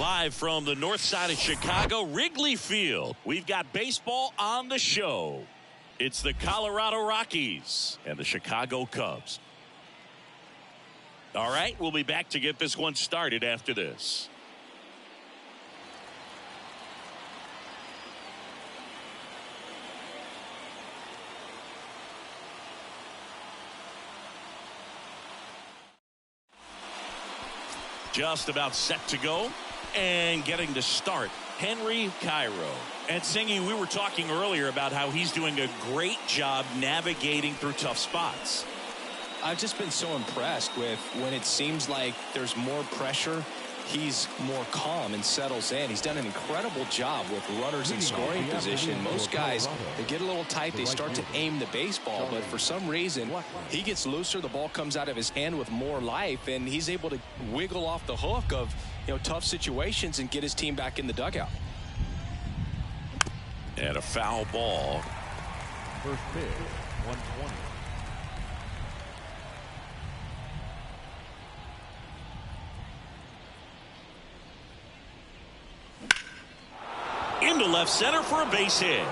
Live from the north side of Chicago, Wrigley Field. We've got baseball on the show. It's the Colorado Rockies and the Chicago Cubs. All right, we'll be back to get this one started after this. Just about set to go and getting to start, Henry Cairo. And Singy, we were talking earlier about how he's doing a great job navigating through tough spots. I've just been so impressed with when it seems like there's more pressure, he's more calm and settles in. He's done an incredible job with runners in scoring position. Most guys, they get a little tight, they start to aim the baseball, but for some reason, he gets looser, the ball comes out of his hand with more life, and he's able to wiggle off the hook of, tough situations and get his team back in the dugout. And a foul ball. First pitch, 120. Into left center for a base hit.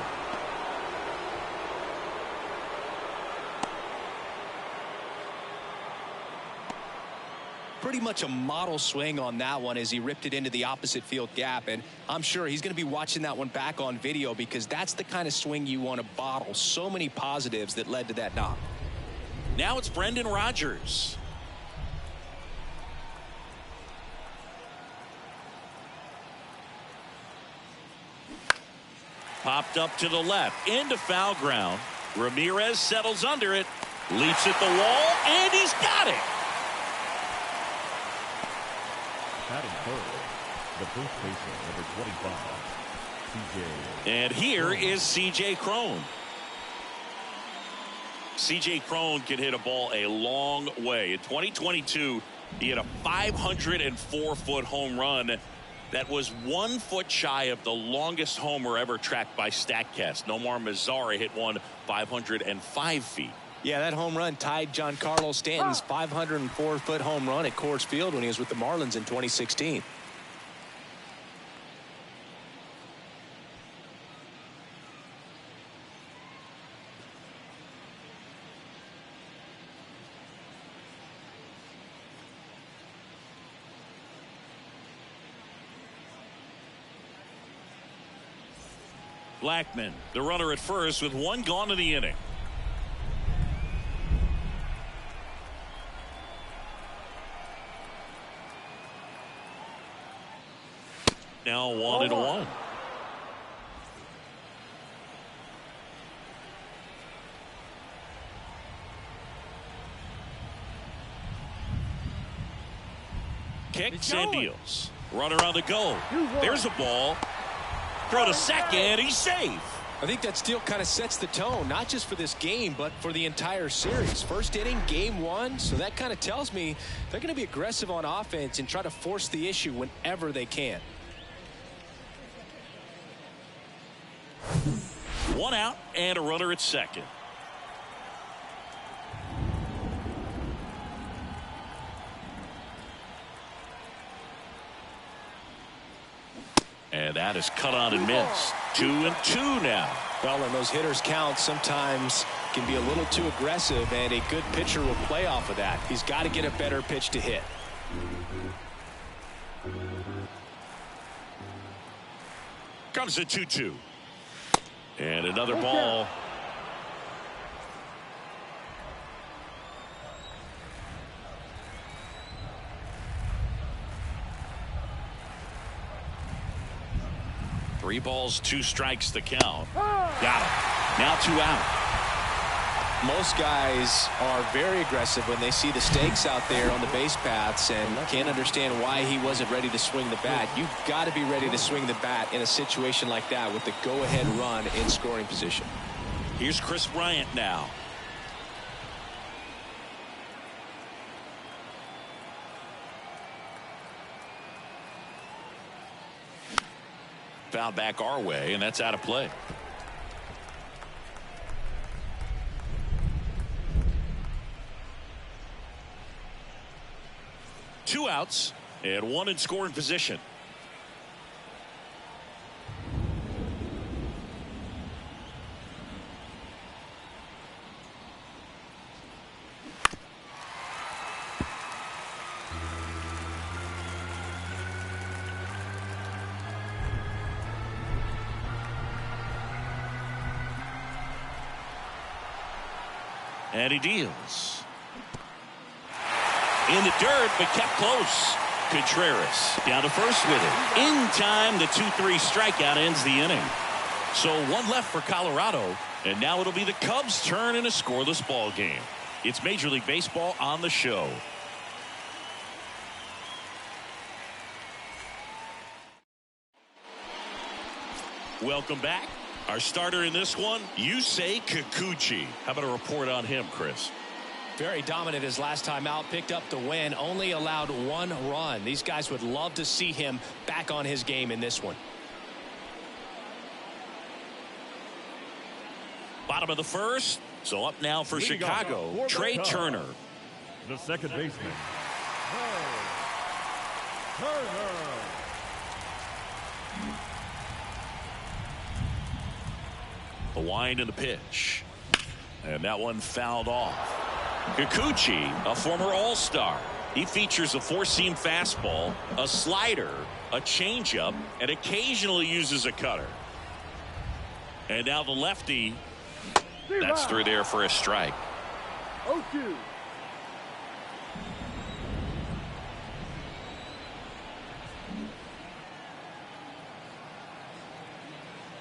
Pretty much a model swing on that one as he ripped it into the opposite field gap, and I'm sure he's going to be watching that one back on video because that's the kind of swing you want to bottle. So many positives that led to that knock. Now it's Brendan Rodgers. Popped up to the left into foul ground. Ramirez settles under it, leaps at the wall, and he's got it. Batting third, the first baseman, number 25, CJ. And here is CJ Cron. CJ Cron can hit a ball a long way. In 2022, he hit a 504-foot home run. That was 1 foot shy of the longest homer ever tracked by StatCast. Nomar Mazara hit one 505 feet. Yeah, that home run tied Giancarlo Stanton's 504-foot home run at Coors Field when he was with the Marlins in 2016. Blackman, the runner at first with one gone in the inning. Now 1-1. Kicks and deals. Runner on the go. There's a ball. Throw to second. He's safe. I think that steal kind of sets the tone, not just for this game, but for the entire series. First inning, game one. So that kind of tells me they're going to be aggressive on offense and try to force the issue whenever they can. One out and a runner at second. And that is cut on and missed. 2-2 now. Well, when those hitters count, sometimes can be a little too aggressive, and a good pitcher will play off of that. He's got to get a better pitch to hit. Comes a 2-2. And another ball. Three balls, 2 strikes the count. Got him. Now 2 out. Most guys are very aggressive when they see the stakes out there on the base paths and can't understand why he wasn't ready to swing the bat. You've got to be ready to swing the bat in a situation like that with the go-ahead run in scoring position. Here's Chris Bryant now. Foul back our way, and that's out of play. Two outs and one in scoring position. And he deals. In the dirt, but kept close. Contreras down to first with it. In time, the 2-3 strikeout ends the inning. So one left for Colorado, and now it'll be the Cubs' turn in a scoreless ball game. It's Major League Baseball on the show. Welcome back. Our starter in this one, Yusei Kikuchi. How about a report on him, Chris? Very dominant his last time out, picked up the win, only allowed 1 run. These guys would love to see him back on his game in this one. Bottom of the first. So up now for Chicago, Trey Turner. The second baseman, Turner. The wind and the pitch. And that one fouled off. Kikuchi, a former All-Star. He features a 4-seam fastball, a slider, a changeup, and occasionally uses a cutter. And now the lefty. That's through there for a strike. 0-2.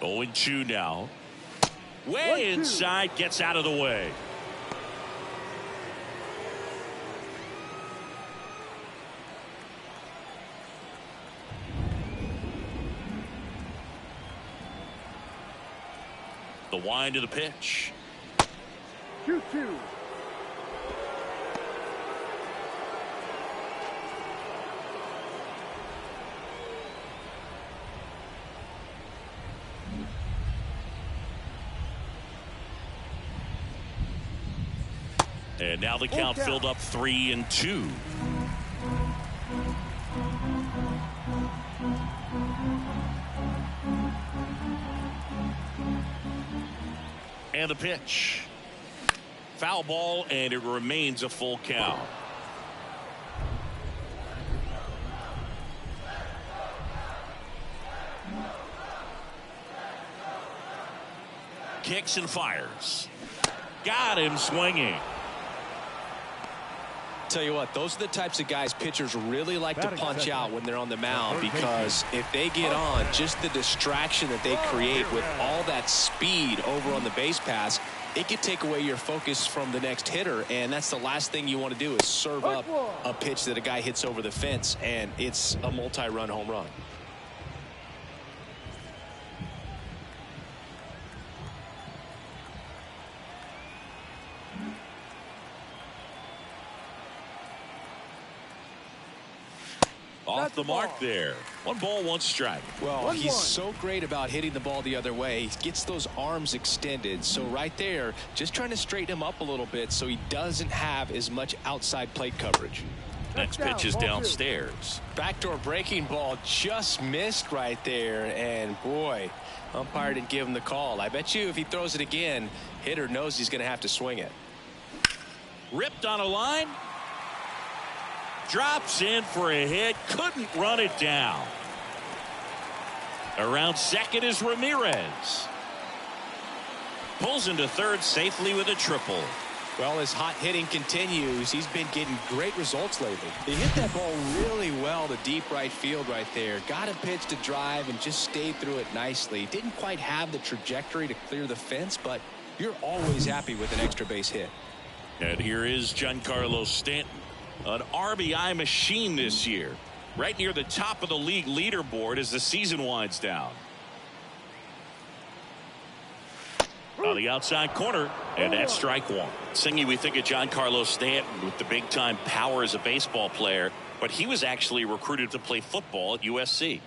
Oh, 0-2 now. Way inside, gets out of the way. The wind of the pitch. 2-2. And now the count filled up 3-2. And the pitch. Foul ball, and it remains a full count. Kicks and fires. Got him swinging. Tell you what, those are the types of guys pitchers really like to punch out when they're on the mound, because if they get on, just the distraction that they create with all that speed over on the base pass, it could take away your focus from the next hitter, and that's the last thing you want to do is serve up a pitch that a guy hits over the fence, and it's a multi-run home run. Off the mark there. 1 ball, 1 strike. Well, he's so great about hitting the ball the other way. He gets those arms extended. So right there, just trying to straighten him up a little bit so he doesn't have as much outside plate coverage. Next pitch is downstairs. Backdoor breaking ball just missed right there. And boy, umpire didn't give him the call. I bet you if he throws it again, hitter knows he's going to have to swing it. Ripped on a line. Drops in for a hit. Couldn't run it down. Around second is Ramirez. Pulls into third safely with a triple. Well, as hot hitting continues, he's been getting great results lately. He hit that ball really well to deep right field right there. Got a pitch to drive and just stayed through it nicely. Didn't quite have the trajectory to clear the fence, but you're always happy with an extra base hit. And here is Giancarlo Stanton. An RBI machine this year. Right near the top of the league leaderboard as the season winds down. On the outside corner, and that's strike 1. Singy, we think of Giancarlo Stanton with the big-time power as a baseball player, but he was actually recruited to play football at USC.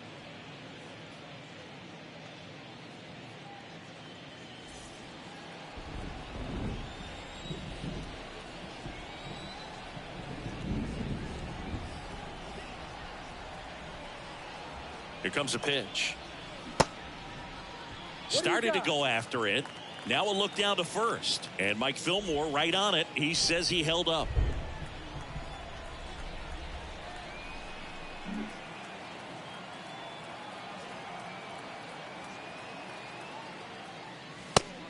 Here comes a pitch. Started to go after it. Now a look down to first. And Mike Fillmore right on it. He says he held up.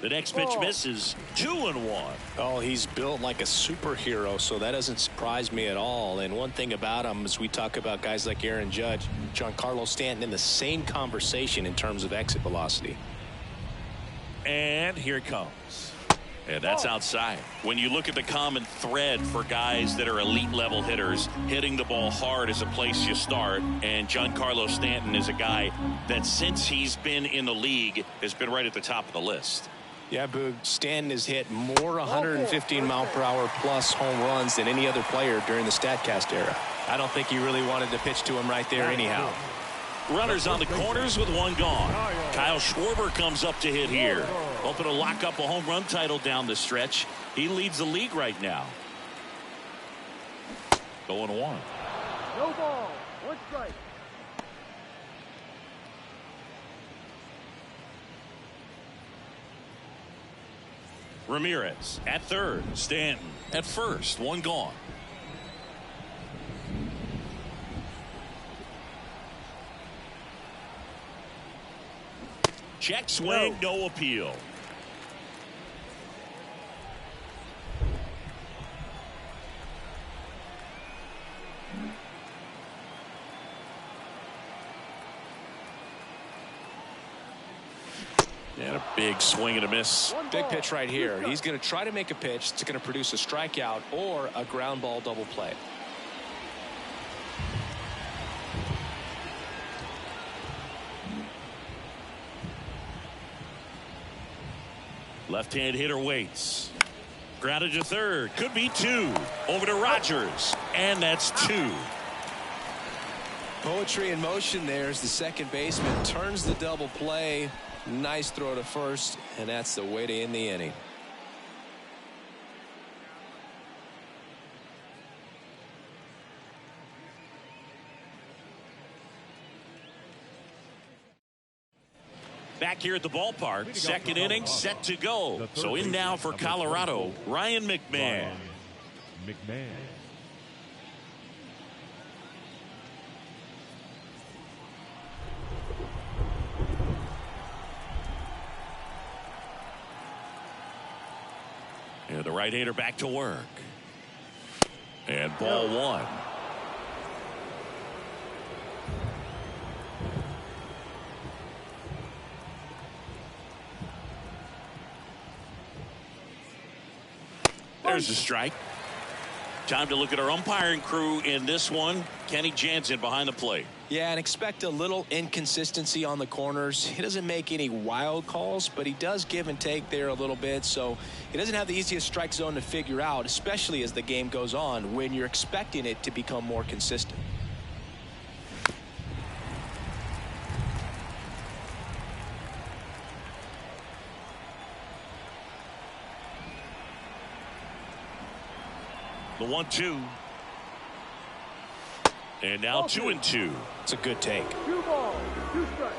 The next pitch misses. 2-1. Oh, he's built like a superhero, so that doesn't surprise me at all. And one thing about him is we talk about guys like Aaron Judge, Giancarlo Stanton in the same conversation in terms of exit velocity. And here it comes. And that's outside. When you look at the common thread for guys that are elite level hitters, hitting the ball hard is a place you start. And Giancarlo Stanton is a guy that since he's been in the league has been right at the top of the list. Yeah, Boog, Stanton has hit more 115 mile per hour plus home runs than any other player during the StatCast era. I don't think he really wanted to pitch to him right there anyhow. Runners on the corners with one gone. Kyle Schwarber comes up to hit here. Hoping to lock up a home run title down the stretch. He leads the league right now. Going one. No ball. One strike. Ramirez at third. Stanton at first. One gone. Check swing, no appeal. And a big swing and a miss. Big pitch right here. He's going to try to make a pitch that's going to produce a strikeout or a ground ball double play. Left-hand hitter waits. Grounded to third. Could be two. Over to Rogers. And that's two. Poetry in motion there as the second baseman turns the double play. Nice throw to first, and that's the way to end the inning. Back here at the ballpark, second inning set to go. So in now for Colorado, Ryan McMahon. And the right-hander back to work. And ball one. There's the strike. Time to look at our umpiring crew in this one. Kenny Jansen behind the plate. Yeah, and expect a little inconsistency on the corners. He doesn't make any wild calls, but he does give and take there a little bit. So he doesn't have the easiest strike zone to figure out, especially as the game goes on when you're expecting it to become more consistent. The 1-2. And now 2-2. It's a good take. 2 balls, 2 strikes.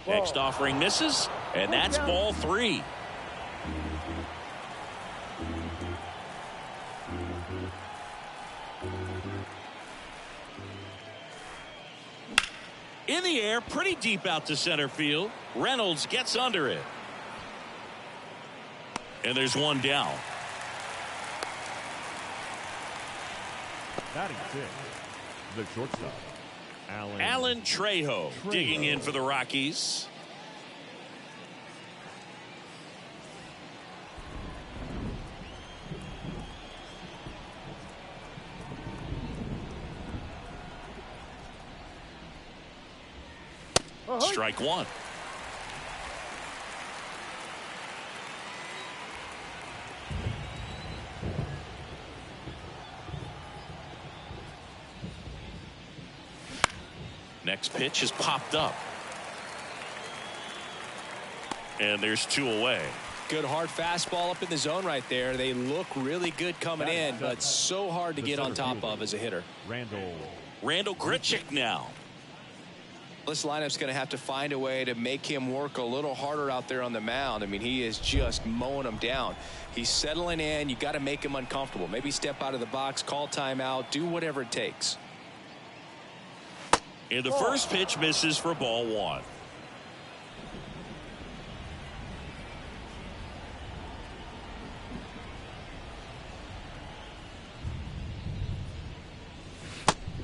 Next offering misses, and that's ball 3. In the air, pretty deep out to center field. Reynolds gets under it. And there's one down. Batting 6, the shortstop, Alan Trejo digging in for the Rockies. Strike one. Next pitch is popped up. And there's 2 away. Good hard fastball up in the zone right there. They look really good coming in, but so hard to get on top of as a hitter. Randall Grichuk now. This lineup's going to have to find a way to make him work a little harder out there on the mound. I mean, he is just mowing them down. He's settling in. You got to make him uncomfortable. Maybe step out of the box, call timeout, do whatever it takes. And the first pitch misses for ball one.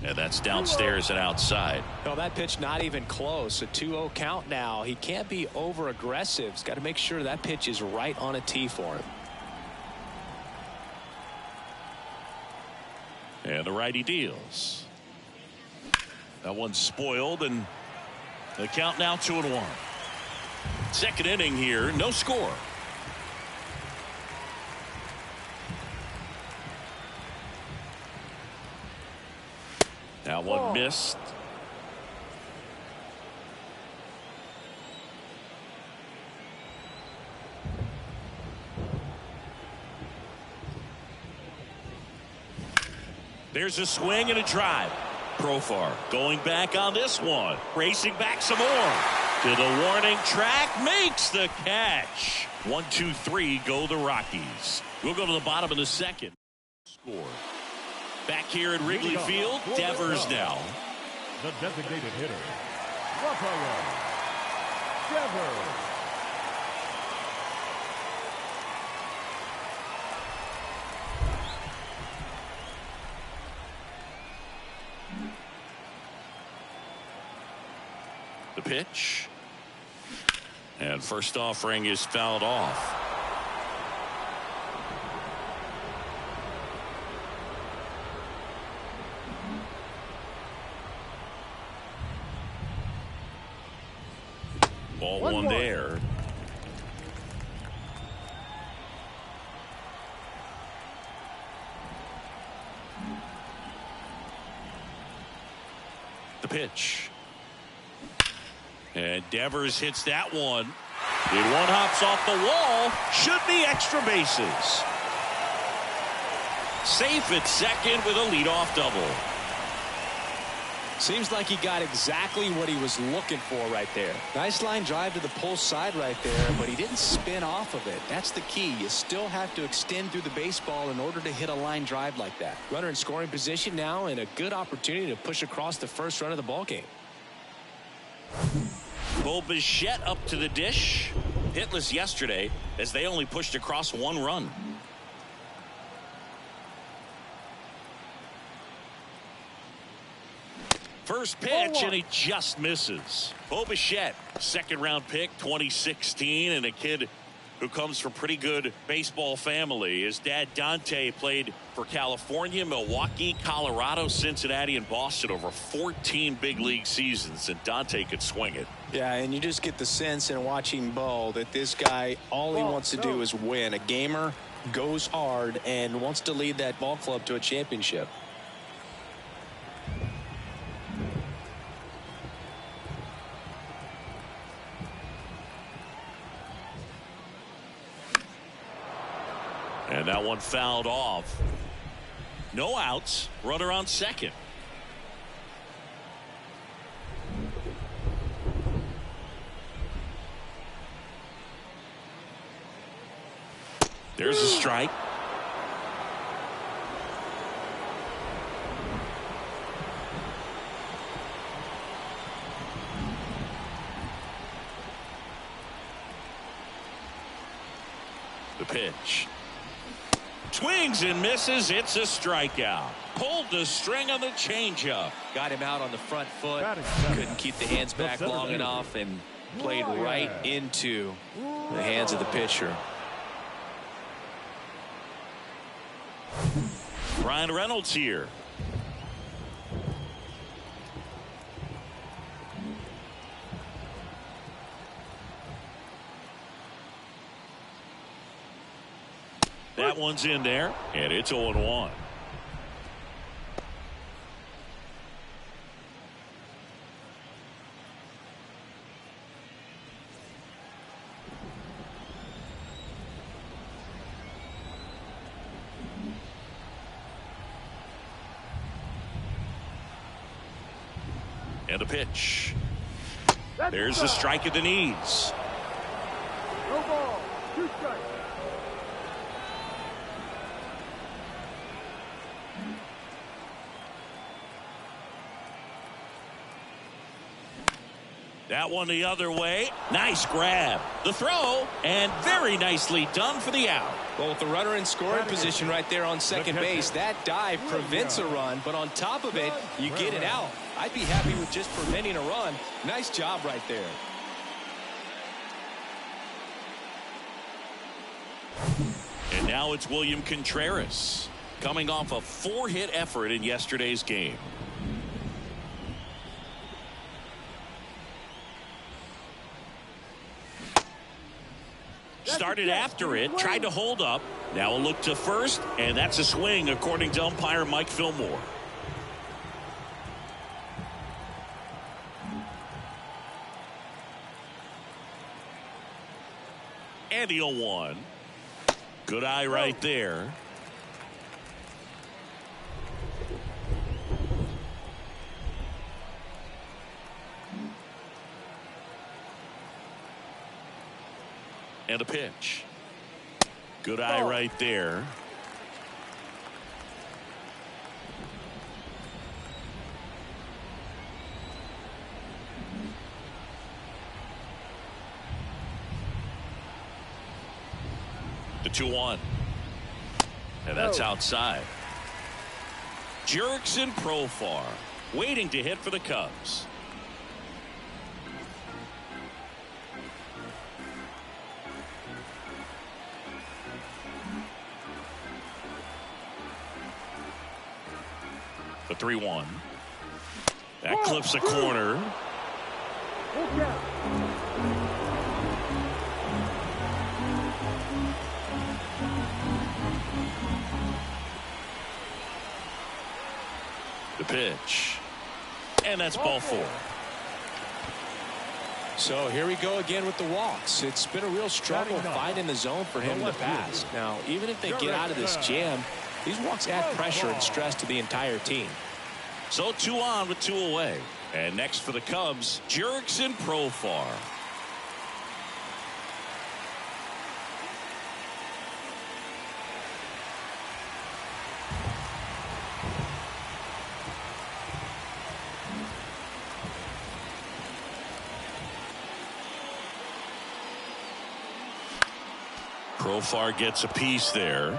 And that's downstairs and outside. Well, that pitch not even close. A 2-0 count now. He can't be over aggressive. He's got to make sure that pitch is right on a tee for him. And the righty deals. That one's spoiled, and the count now 2-1. Second inning here, no score. That one missed. There's a swing and a drive. Profar going back on this one. Racing back some more. To the warning track. Makes the catch. 1, 2, 3 go the Rockies. We'll go to the bottom of the second. Score. Back here at Wrigley Field. Devers now. The designated hitter, Rafael Devers. The pitch. And first offering is fouled off. Ball one there. The pitch. And Devers hits that one. And one hops off the wall. Should be extra bases. Safe at second with a leadoff double. Seems like he got exactly what he was looking for right there. Nice line drive to the pull side right there, but he didn't spin off of it. That's the key. You still have to extend through the baseball in order to hit a line drive like that. Runner in scoring position now, and a good opportunity to push across the first run of the ball game. Bo Bichette up to the dish. Hitless yesterday as they only pushed across one run. First pitch, and he just misses. Bo Bichette, second round pick, 2016, and a kid who comes from pretty good baseball family. His dad Dante played for California, Milwaukee, Colorado, Cincinnati, and Boston over 14 big league seasons, and Dante could swing it. Yeah, and you just get the sense in watching Bo that this guy, all he wants to do is win. A gamer, goes hard, and wants to lead that ball club to a championship. And that one fouled off. No outs. Runner on second. There's a strike. The pitch. Swings and misses. It's a strikeout. Pulled the string on the changeup. Got him out on the front foot. Couldn't keep the hands back long enough and played right into the hands of the pitcher. Ryan Reynolds here. That one's in there, and it's 0-1. And a pitch. There's a strike at the knees. No ball, 2 strikes. That one the other way. Nice grab. The throw, and very nicely done for the out. Well, with the runner in scoring position right there on second base, that dive prevents a run, but on top of it, you get it out. I'd be happy with just preventing a run. Nice job right there. And now it's William Contreras, coming off a 4-hit effort in yesterday's game. Started after it, tried to hold up. Now a look to first, and that's a swing according to umpire Mike Fillmore. And the 0-1. Good eye right there. And a pitch. Good eye right there. The 2-1. And that's outside. Jurickson Profar waiting to hit for the Cubs. The 3-1. That clips a corner. The pitch. And that's ball 4. So here we go again with the walks. It's been a real struggle finding the zone for him in the past. Now, even if they get out of this jam, these walks add pressure and stress to the entire team. So 2 on with 2 away. And next for the Cubs, Jurickson Profar. Profar gets a piece there.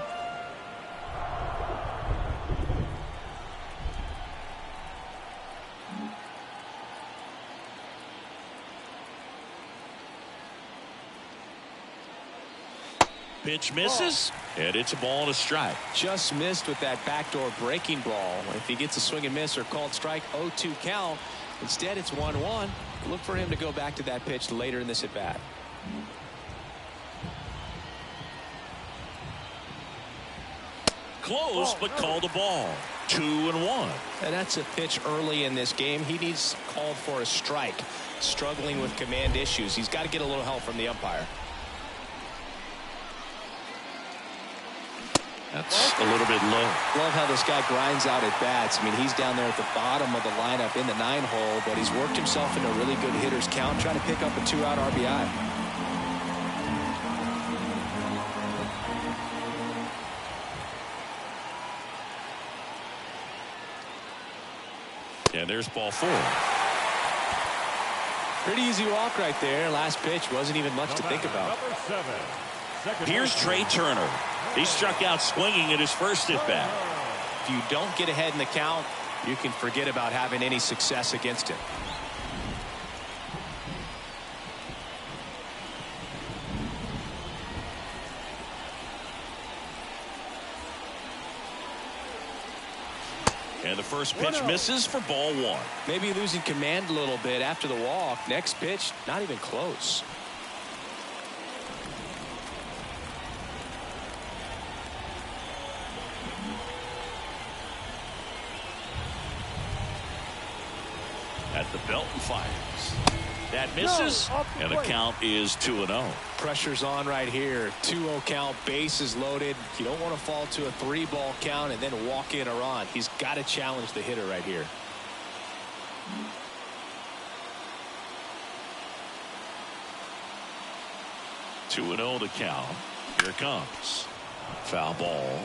Pitch misses, and it's a ball and a strike. Just missed with that backdoor breaking ball. If he gets a swing and miss or called strike, 0-2 count. Instead, it's 1-1. Look for him to go back to that pitch later in this at bat. Close, but called a ball. 2-1. And that's a pitch early in this game. He needs called for a strike. Struggling with command issues. He's got to get a little help from the umpire. That's a little bit low. Love how this guy grinds out at bats. I mean, he's down there at the bottom of the lineup in the 9-hole, but he's worked himself into a really good hitter's count, trying to pick up a 2-out RBI. And there's ball 4. Pretty easy walk right there. Last pitch wasn't even much to think about. Here's Trey Turner. He struck out swinging at his first at bat. If you don't get ahead in the count, you can forget about having any success against him. And the first pitch misses for ball 1. Maybe losing command a little bit after the walk. Next pitch, not even close. At the belt and fires. That misses, and the count is 2-0. Pressure's on right here. 2-0 count, bases loaded. You don't want to fall to a 3-ball count and then walk in or on. He's got to challenge the hitter right here. Two 2-0 the count. Here it comes. Foul ball.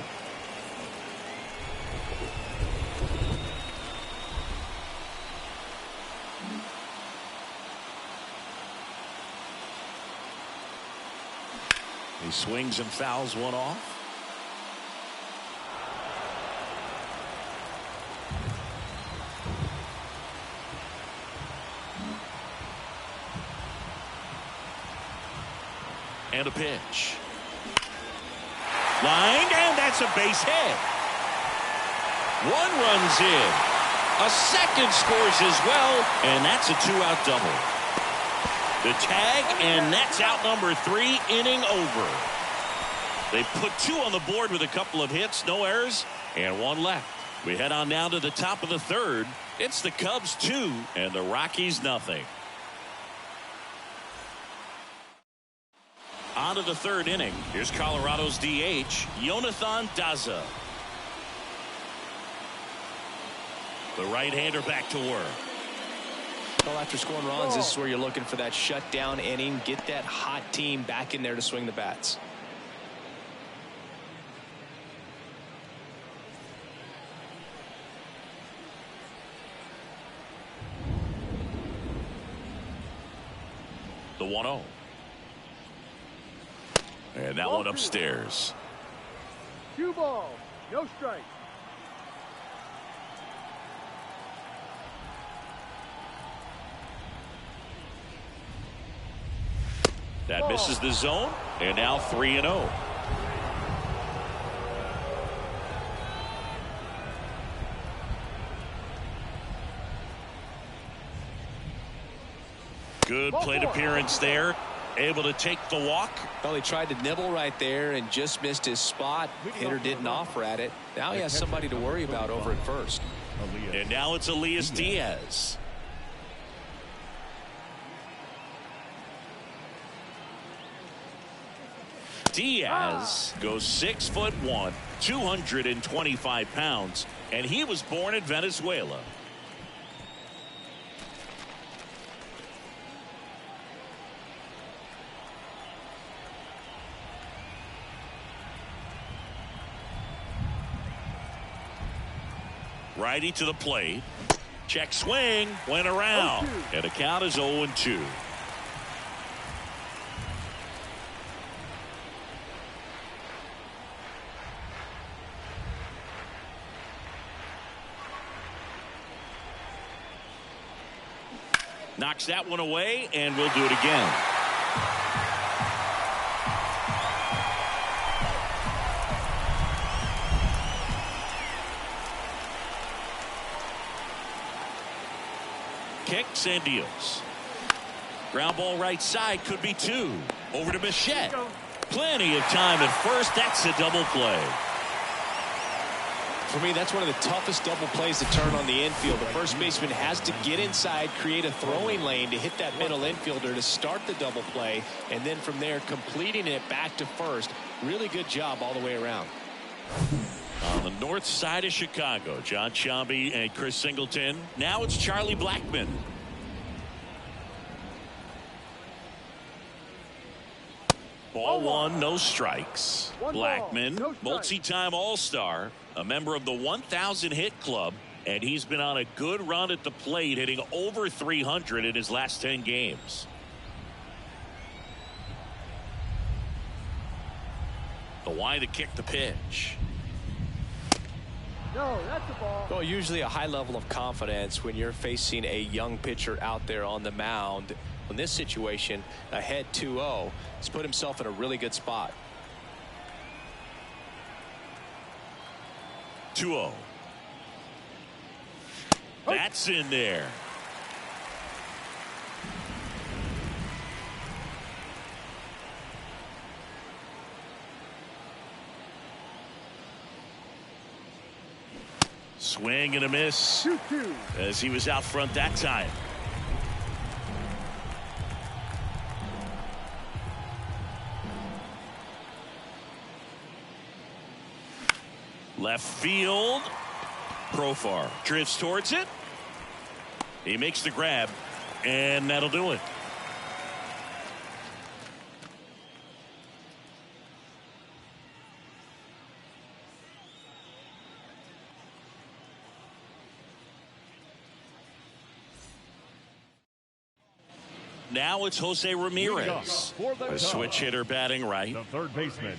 He swings and fouls one off. And a pitch. Line, and that's a base hit. One runs in. A second scores as well, and that's a 2-out double. The tag, and that's out number 3, inning over. They put 2 on the board with a couple of hits, no errors, and 1 left. We head on down to the top of the 3rd. It's the Cubs 2 and the Rockies nothing. On to the 3rd inning. Here's Colorado's DH, Jonathan Daza. The right-hander back to work. Well, after scoring runs, this is where you're looking for that shutdown inning. Get that hot team back in there to swing the bats. The 1-0. And that one upstairs. 2 balls, no strikes. That misses the zone, and now 3-0. Good plate appearance there. Able to take the walk. Well, he tried to nibble right there and just missed his spot. Hitter didn't offer at it. Now he has somebody to worry about over at first. And now it's Elias Diaz. Diaz goes 6'1", 225 pounds, and he was born in Venezuela. Righty to the plate. Check swing. Went around. And the count is 0-2. Knocks that one away, and we'll do it again. Kicks and deals. Ground ball right side, could be 2. Over to Bichette. Plenty of time at first. That's a double play. For me, that's one of the toughest double plays to turn on the infield. The first baseman has to get inside, create a throwing lane to hit that middle infielder to start the double play, and then from there completing it back to first. Really good job all the way around. On the north side of Chicago, John Sciambi and Chris Singleton. Now it's Charlie Blackmon. Ball 1, no strikes. Blackmon, multi-time All-Star, a member of the 1,000 hit club, and he's been on a good run at the plate, hitting over 300 in his last 10 games. The wide to kick the pitch. No, that's a ball. Well, usually a high level of confidence when you're facing a young pitcher out there on the mound. In this situation, ahead 2-0, he's put himself in a really good spot. 2-0. That's in there. Swing and a miss 2-2. as he was out front that time. Left field. Profar drifts towards it. He makes the grab, and that'll do it. now it's Jose Ramirez, a switch hitter batting right. The third baseman.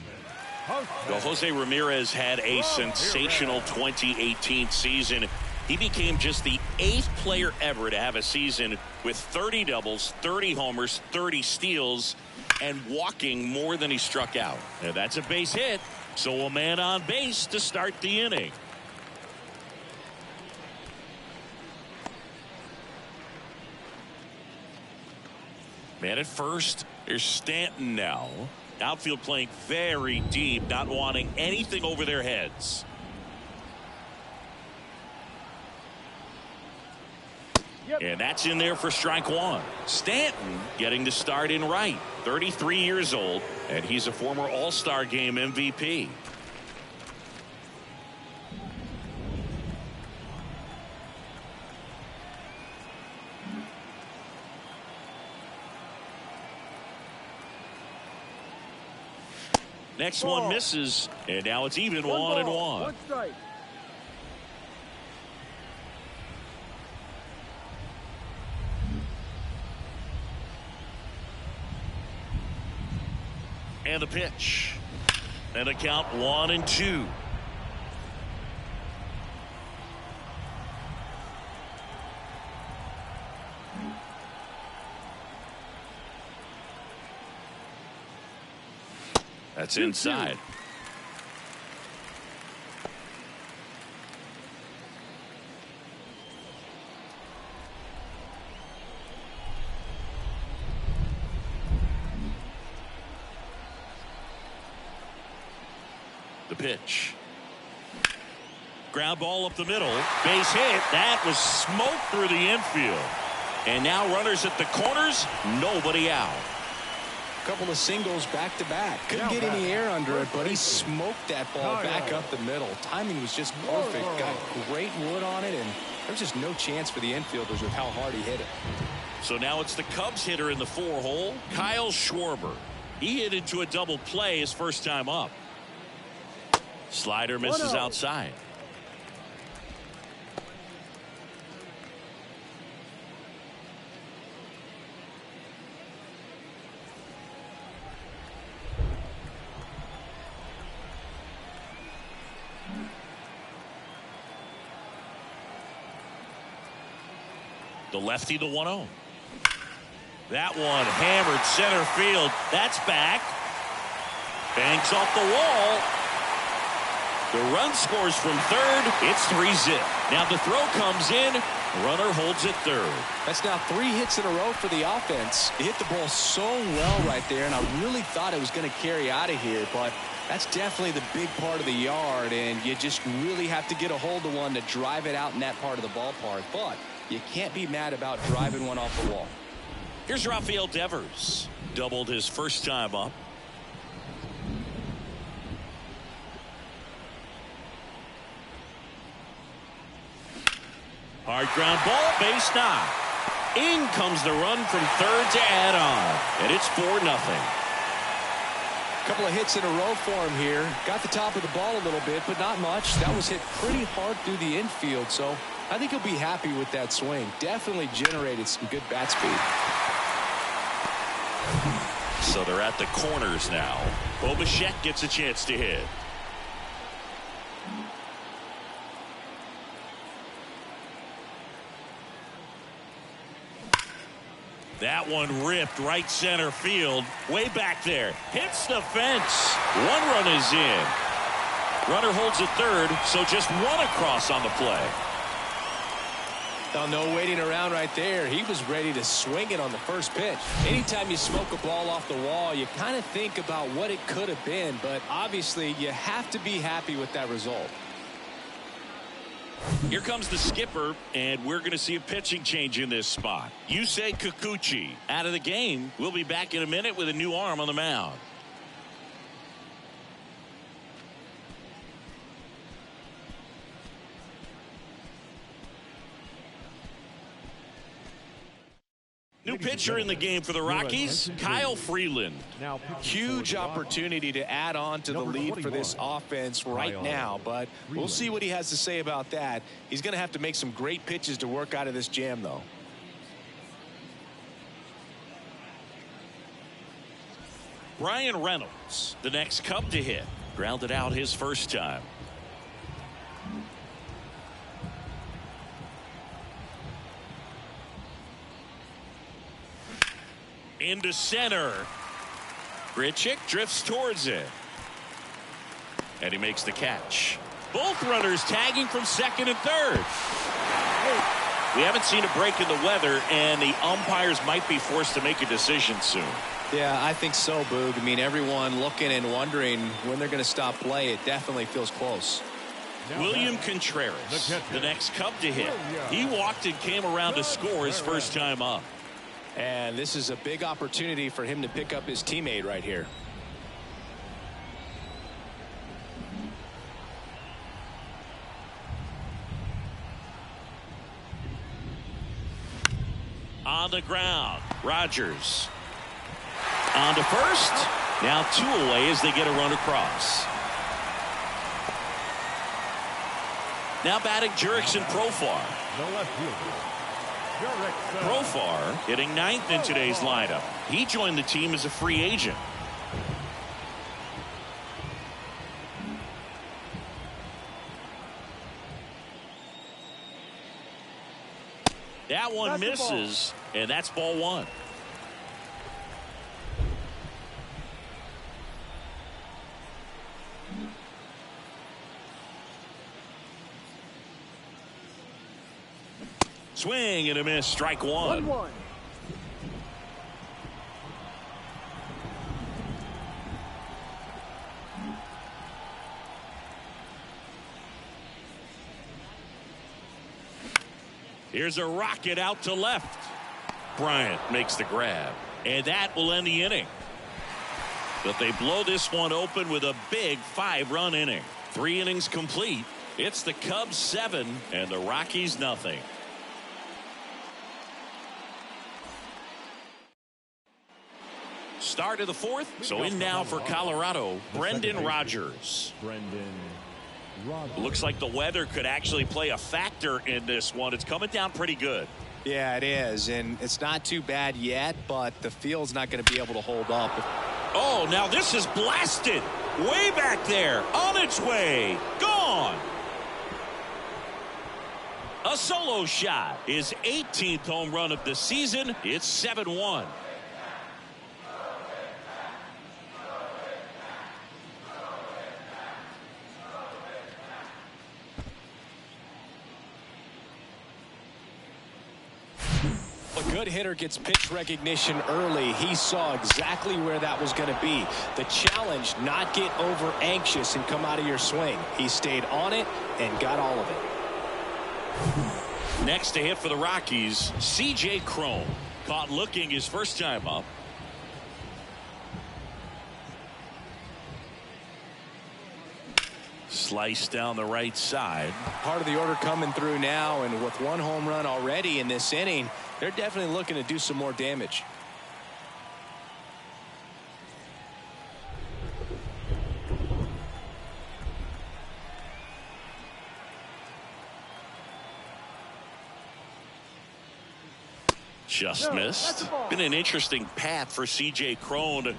Well, Jose Ramirez had a sensational 2018 season. He became just the 8th player ever to have a season with 30 doubles, 30 homers, 30 steals, and walking more than he struck out. And that's a base hit, so a man on base to start the inning. Man at first, there's Stanton now. Outfield playing very deep, not wanting anything over their heads. And that's in there for strike one. Stanton getting the start in right. 33 years old, and he's a former All-Star Game MVP. Next one misses, and now it's even 1-1. One strike. And the pitch. And a count 1-2. That's inside. The pitch. Ground ball up the middle. Base hit. That was smoke through the infield. And now runners at the corners. Nobody out. Couple of singles back to back. Couldn't get any air under it, but he smoked that ball back up the middle. Timing was just perfect. Got great wood on it, and there's just no chance for the infielders with how hard he hit it. So now it's the Cubs hitter in the 4-hole, Kyle Schwarber. He hit into a double play his first time up. Slider misses outside. The lefty, the 1-0. That one hammered center field. That's back. Banks off the wall. The run scores from third. It's 3-zip. Now the throw comes in. Runner holds it third. That's now 3 hits in a row for the offense. He hit the ball so well right there, and I really thought it was going to carry out of here, but that's definitely the big part of the yard, and you just really have to get a hold of one to drive it out in that part of the ballpark. But you can't be mad about driving one off the wall. Here's Rafael Devers. Doubled his first time up. Hard ground ball, base knock. In comes the run from third to add on. And it's 4-0. Couple of hits in a row for him here. Got the top of the ball a little bit, but not much. That was hit pretty hard through the infield, so I think he'll be happy with that swing. Definitely generated some good bat speed. So they're at the corners now. Bo Bichette gets a chance to hit. That one ripped right center field. Way back there. Hits the fence. 1 run is in. Runner holds it third, so just 1 across on the play. Oh, no waiting around right there. He was ready to swing it on the first pitch. Anytime you smoke a ball off the wall, you kind of think about what it could have been, but obviously you have to be happy with that result. Here comes the skipper, and we're going to see a pitching change in this spot. Yusei Kikuchi out of the game. We'll be back in a minute with a new arm on the mound. New pitcher in the game for the Rockies, Kyle Freeland. Huge opportunity to add on to the lead for this offense right now, but we'll see what he has to say about that. He's going to have to make some great pitches to work out of this jam, though. Brian Reynolds, the next Cub to hit. Grounded out his first time. Into center. Grichuk drifts towards it. And he makes the catch. Both runners tagging from second and third. We haven't seen a break in the weather, and the umpires might be forced to make a decision soon. Yeah, I think so, Boog. I mean, everyone looking and wondering when they're going to stop play. It definitely feels close. William Contreras, the next Cub to hit. He walked and came around to score his first time up. And this is a big opportunity for him to pick up his teammate right here. On the ground, Rogers. On to first. Now 2 away as they get a run across. Now batting Jurickson Profar. The left fielder. Jurickson. Profar hitting 9th in today's lineup. He joined the team as a free agent. That one misses, and that's ball 1. Swing and a miss, strike 1. 1-1. Here's a rocket out to left. Bryant makes the grab, and that will end the inning. But they blow this one open with a big 5-run inning. 3 innings complete. It's the Cubs 7 and the Rockies nothing. Start of the 4th. So in now for Colorado, Brendan Rodgers. Looks like the weather could actually play a factor in this one. It's coming down pretty good. Yeah, it is, and it's not too bad yet, but the field's not going to be able to hold up. Oh, now this is blasted. Way back there. On its way. Gone. A solo shot. His 18th home run of the season. It's 7-1. A good hitter gets pitch recognition early. He saw exactly where that was going to be. The challenge, not get over anxious and come out of your swing. He stayed on it and got all of it. Next to hit for the Rockies, C.J. Cron. Caught looking his first time up. Slice down the right side. Part of the order coming through now, and with 1 home run already in this inning, they're definitely looking to do some more damage. Just missed. Been an interesting path for C.J. Cron.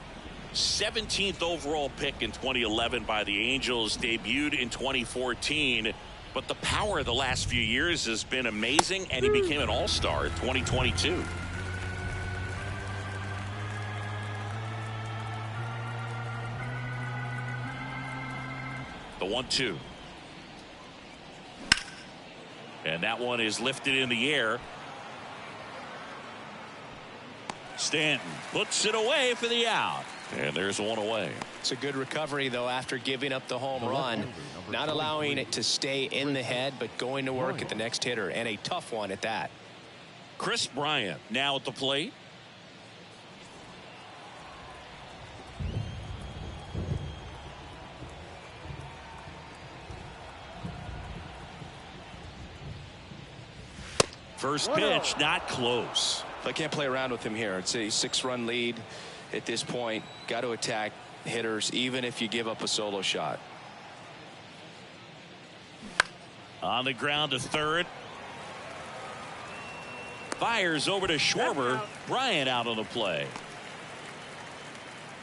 17th overall pick in 2011 by the Angels, debuted in 2014, but the power of the last few years has been amazing, and he became an all-star in 2022. The 1-2. And that one is lifted in the air. Stanton puts it away for the out. And there's 1 away. It's a good recovery, though, after giving up the home run. Not allowing it to stay in the head, but going to work at the next hitter, and a tough one at that. Chris Bryant now at the plate. First pitch, not close. I can't play around with him here. It's a 6-run lead at this point. Got to attack hitters, even if you give up a solo shot. On the ground to third. Fires over to Schwarber. Bryant out on the play.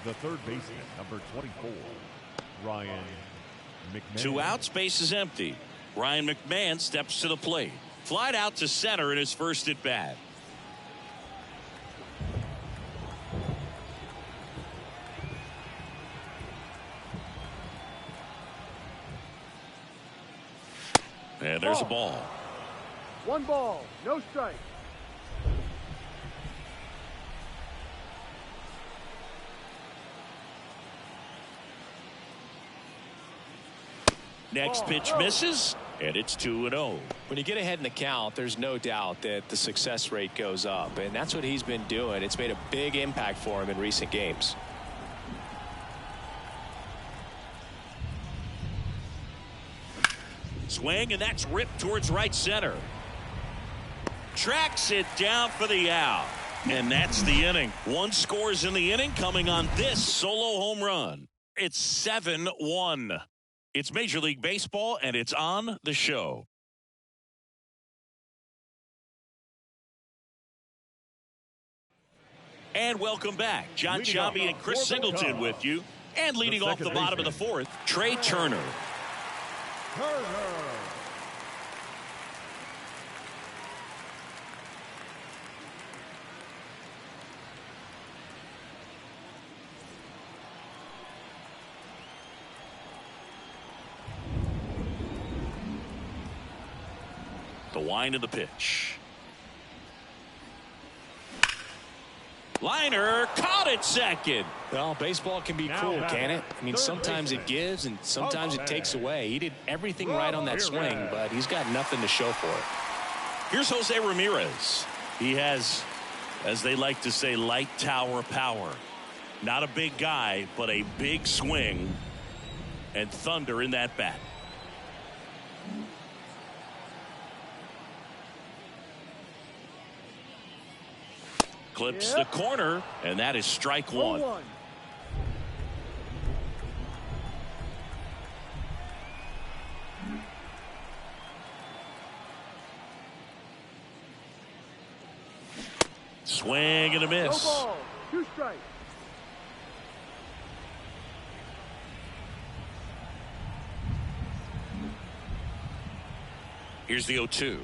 The third baseman, number 24, Ryan McMahon. 2 outs, base is empty. Ryan McMahon steps to the plate. Flied out to center in his first at bat. And there's a ball. 1 ball, no strike. Next pitch misses, and it's 2-0. When you get ahead in the count, there's no doubt that the success rate goes up, and that's what he's been doing. It's made a big impact for him in recent games. Swing, and that's ripped towards right center. Tracks it down for the out. And that's the inning. 1 scores in the inning coming on this solo home run. It's 7-1. It's Major League Baseball, and it's on the show. And welcome back. John Sciambi and Chris Singleton with you. And leading off the bottom of the 4th, Trey Turner. The wind of the pitch. Liner caught it second. Well, baseball can be cruel, can it? I mean, sometimes it gives and sometimes it takes away. He did everything right on that swing, but he's got nothing to show for it. Here's Jose Ramirez. He has, as they like to say, light tower power. Not a big guy, but a big swing and thunder in that bat. Clips the corner, and that is strike 1. Swing and a miss. No ball, 2 strikes. Here's the 0-2.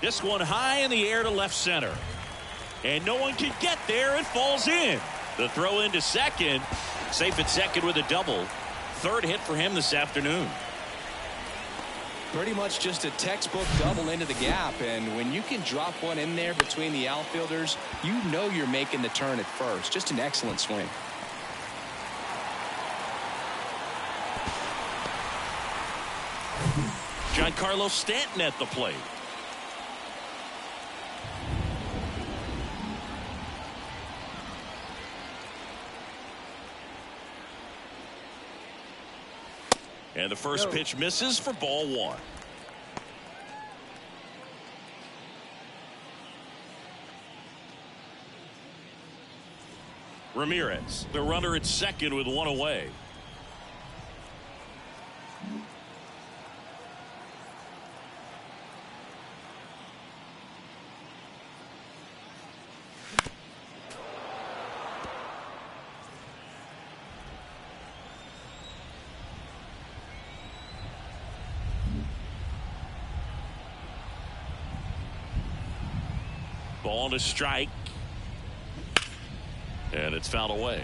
This one high in the air to left center. And no one can get there. It falls in. The throw into second. Safe at second with a double. 3rd hit for him this afternoon. Pretty much just a textbook double into the gap. And when you can drop one in there between the outfielders, you know you're making the turn at first. Just an excellent swing. Giancarlo Stanton at the plate. And the first pitch misses for ball 1. Ramirez, the runner at second with 1 away. Ball to strike. And it's fouled away.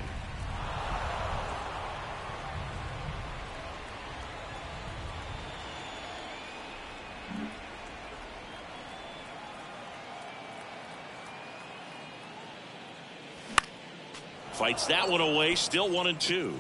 Fights that one away. Still 1-2.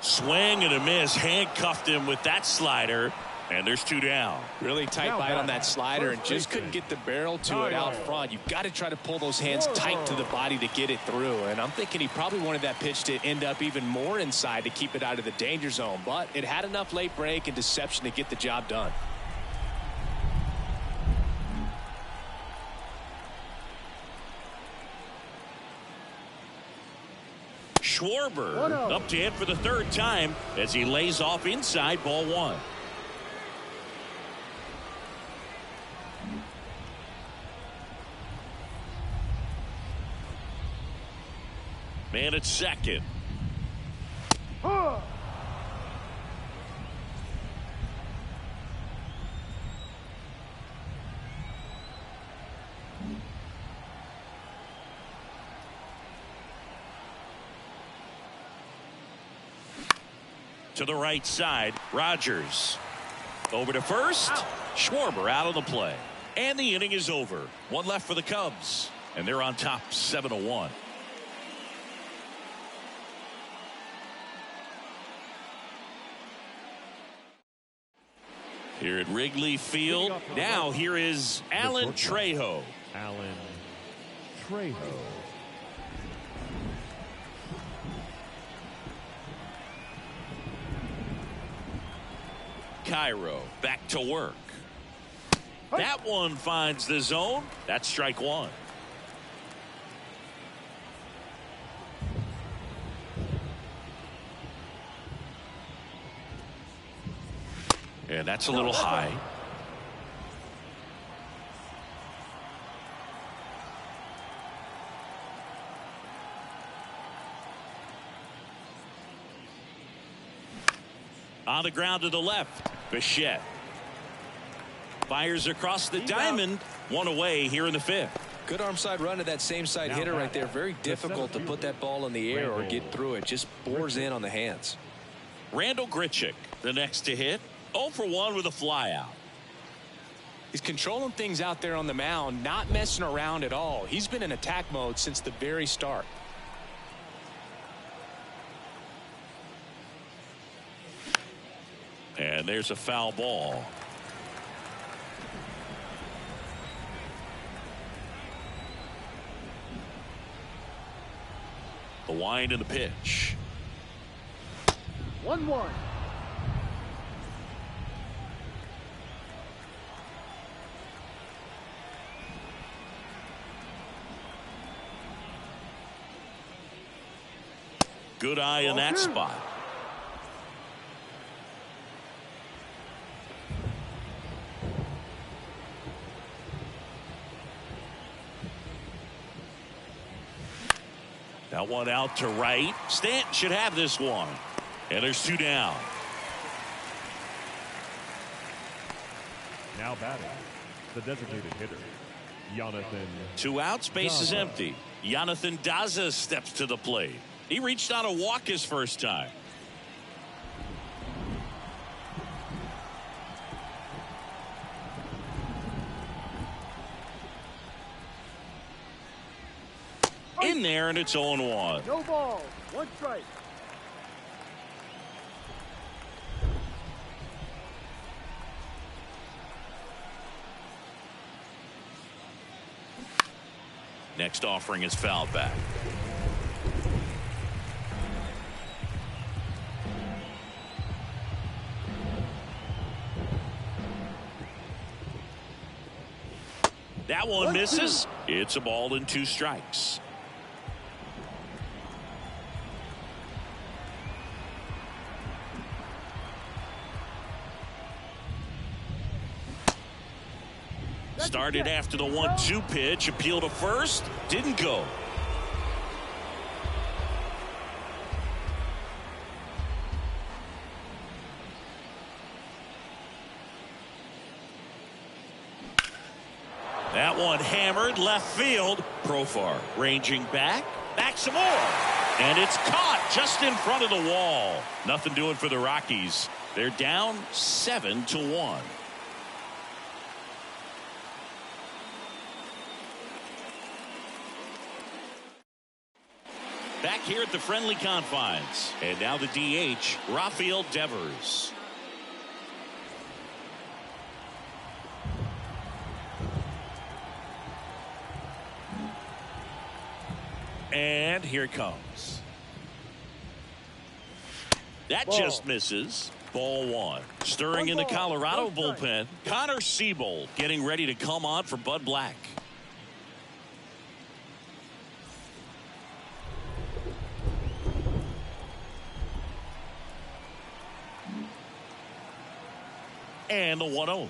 Swing and a miss. Handcuffed him with that slider. And there's 2 down. Really tight bite on that slider and just couldn't get the barrel to it out front. You've got to try to pull those hands tight to the body to get it through. And I'm thinking he probably wanted that pitch to end up even more inside to keep it out of the danger zone. But it had enough late break and deception to get the job done. Schwarber up to hit for the third time as he lays off inside, ball one. Man at second. To the right side, Rogers over to first. Schwarber out of the play, and the inning is over. One left for the Cubs, and they're on top 7-1. Here at Wrigley Field, now here is Alan Trejo. Alan Trejo. Cairo back to work. That one finds the zone. That's strike one. And that's a little high. On the ground to the left, Bichette fires across the diamond. One away here in the fifth. Good arm side run to that same side hitter right there. Very difficult to put that ball in the air or get through it. Just bores in on the hands. Randall Grichuk, the next to hit. 0 for 1 with a fly out. He's controlling things out there on the mound, not messing around at all. He's been in attack mode since the very start. And there's a foul ball. The wind and the pitch. 1-1. Good eye in that spot. That one out to right. Stanton should have this one. And there's 2 down. Now batting, the designated hitter, Jonathan. 2 outs, base is empty. Jonathan Daza steps to the plate. He reached on a walk his first time. In there, and it's 0-1. No balls. 1 strike. Next offering is fouled back. That one misses. It's a ball and 2 strikes. Started after the 1-2 pitch. Appeal to first. Didn't go. That one hammered left field. Profar ranging back some more, and it's caught just in front of the wall. Nothing doing for the Rockies. They're down 7-1. Back here at the friendly confines, and now the DH, Rafael Devers. And here it comes. That just misses. Ball 1. Stirring in the Colorado bullpen, Connor Siebold getting ready to come on for Bud Black. And the 1-0.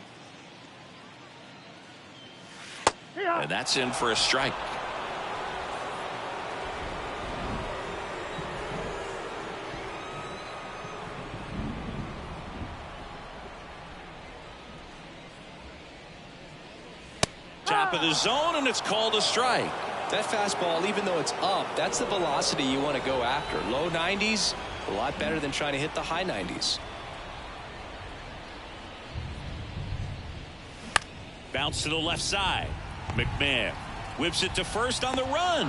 And that's in for a strike. Top of the zone, and it's called a strike. That fastball, even though it's up, that's the velocity you want to go after. Low 90s, a lot better than trying to hit the high 90s. Bounce to the left side. McMahon whips it to first on the run.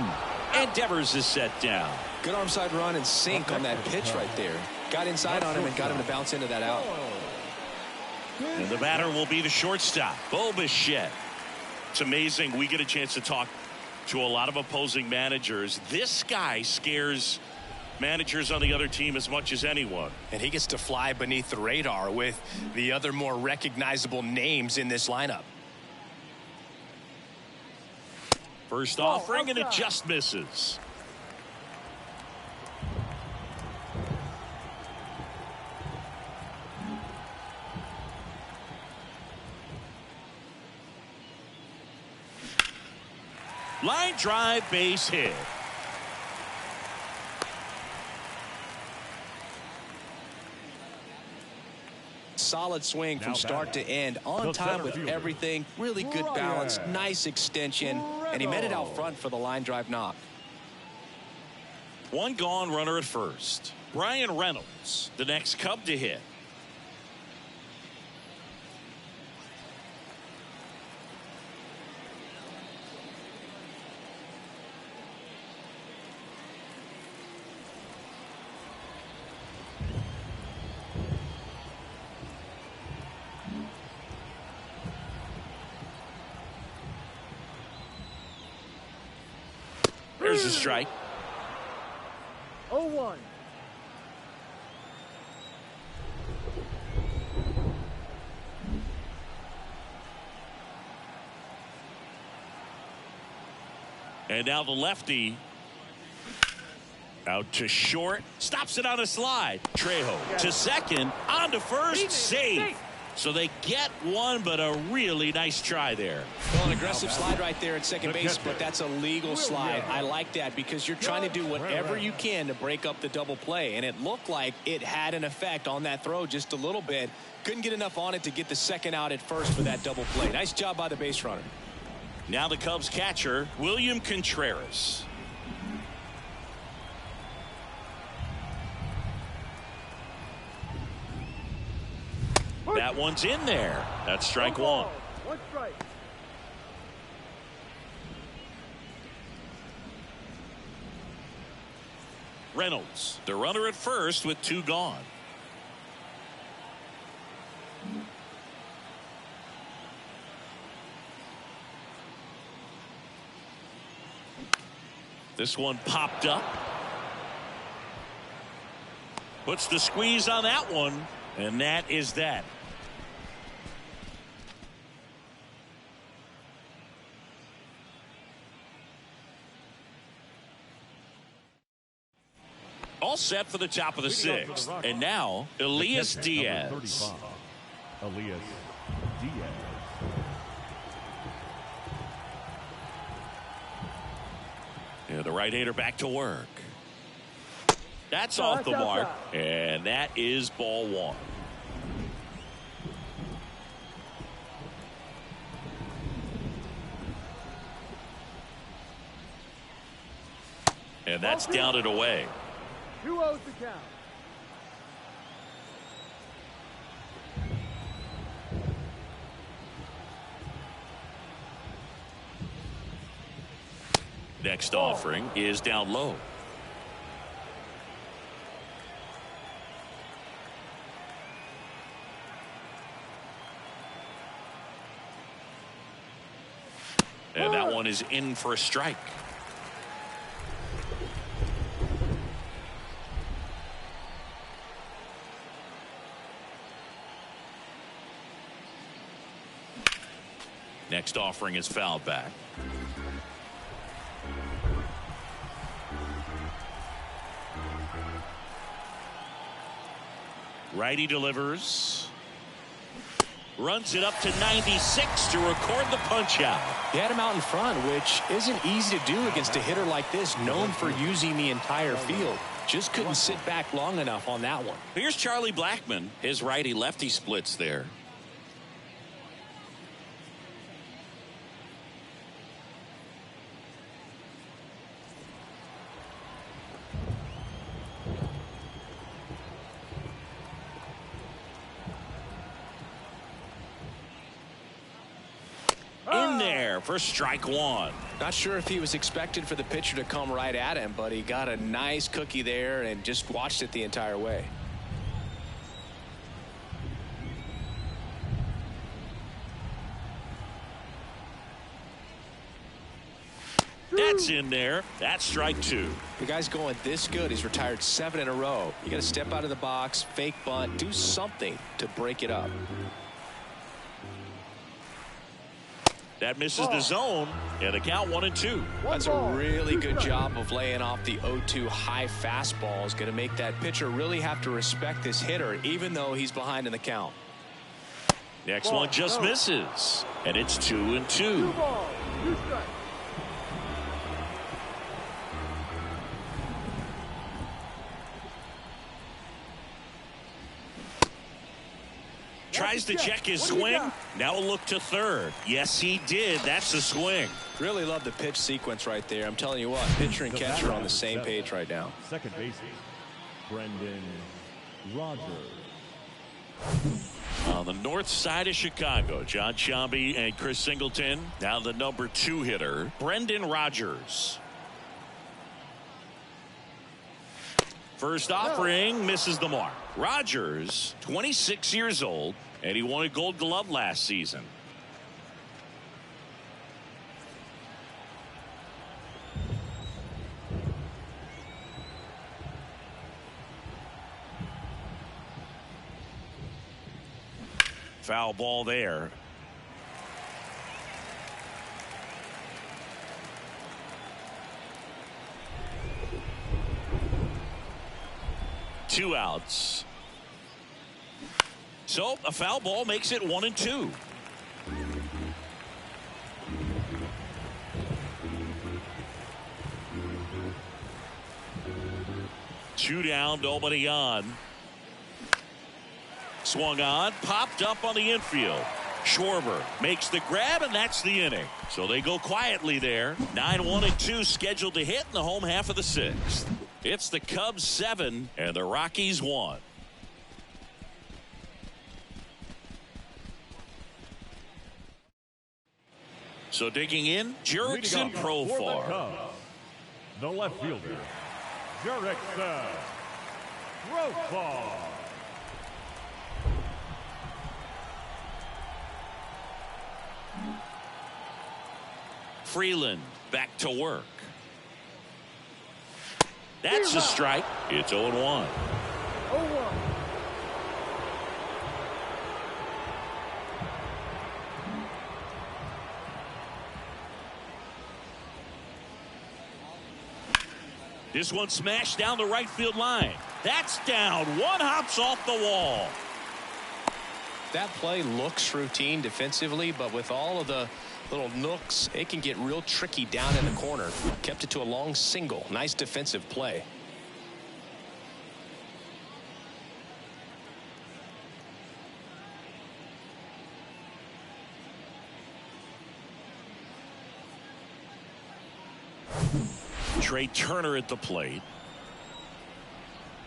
And Devers is set down. Good arm side run and sink on that pitch right there. Got inside on him and got him to bounce into that out. And the batter will be the shortstop, Bo Bichette. It's amazing. We get a chance to talk to a lot of opposing managers. This guy scares managers on the other team as much as anyone. And he gets to fly beneath the radar with the other more recognizable names in this lineup. First offering, and it just misses. Line drive, base hit. Solid swing from start to end, on time with everything. Really good balance, nice extension, and he met it out front for the line drive knock. One gone, runner at first. Brian Reynolds, the next Cub to hit. There's a strike. 0-1. And now the lefty out to short, stops it on a slide. Trejo to second, on to first, safe. So they get one, but a really nice try there. Well, an aggressive slide right there at second base, but that's a legal slide. I like that because you're trying to do whatever you can to break up the double play, and it looked like it had an effect on that throw just a little bit. Couldn't get enough on it to get the second out at first for that double play. Nice job by the base runner. Now the Cubs catcher, William Contreras. That one's in there. That's strike one. One strike. Reynolds, the runner at first with two gone. This one popped up. Puts the squeeze on that one, and that is that. All set for the top of the sixth. And now, Elias Diaz. Elias Diaz. Yeah, the right-hander back to work. That's off the mark, and that is ball one. And that's down and away. 2-0 to count. Next offering is down low. And that one is in for a strike. Next offering is fouled back. Righty delivers. Runs it up to 96 to record the punch out. He had him out in front, which isn't easy to do against a hitter like this, known for using the entire field. Just couldn't sit back long enough on that one. Here's Charlie Blackmon. His righty-lefty splits there. In there for strike one. Not sure if he was expected for the pitcher to come right at him, but he got a nice cookie there and just watched it the entire way. That's in there. That's strike two. The guy's going this good. He's retired 7 in a row. You got to step out of the box, fake bunt, do something to break it up. That misses the zone, and the count 1-2. That's a really good job of laying off the 0-2 high fastball. Is going to make that pitcher really have to respect this hitter, even though he's behind in the count. Next one just misses, and it's 2-2. 2 balls, 2 strikes. Tries to check his swing. Now a look to third. Yes, he did. That's the swing. Really love the pitch sequence right there. I'm telling you what, pitcher and catcher are on the same page right now. Second baseman, Brendan Rodgers. On the north side of Chicago, John Sciambi and Chris Singleton. Now the number 2 hitter, Brendan Rodgers. First offering misses the mark. Rodgers, 26 years old, and he won a Gold Glove last season. Foul ball there. Two outs. So a foul ball makes it 1-2. Two down, nobody on. Swung on, popped up on the infield. Schwarber makes the grab, and that's the inning. So they go quietly there. 9-1-2 scheduled to hit in the home half of the 6th. It's the Cubs 7 and the Rockies 1. So digging in, Jurickson Profar. The left fielder, Jurickson Profar. Freeland back to work. That's a strike. It's 0-1. 0-1. This one smashed down the right field line. That's down. One hops off the wall. That play looks routine defensively, but with all of the little nooks, it can get real tricky down in the corner. Kept it to a long single. Nice defensive play. Trey Turner at the plate.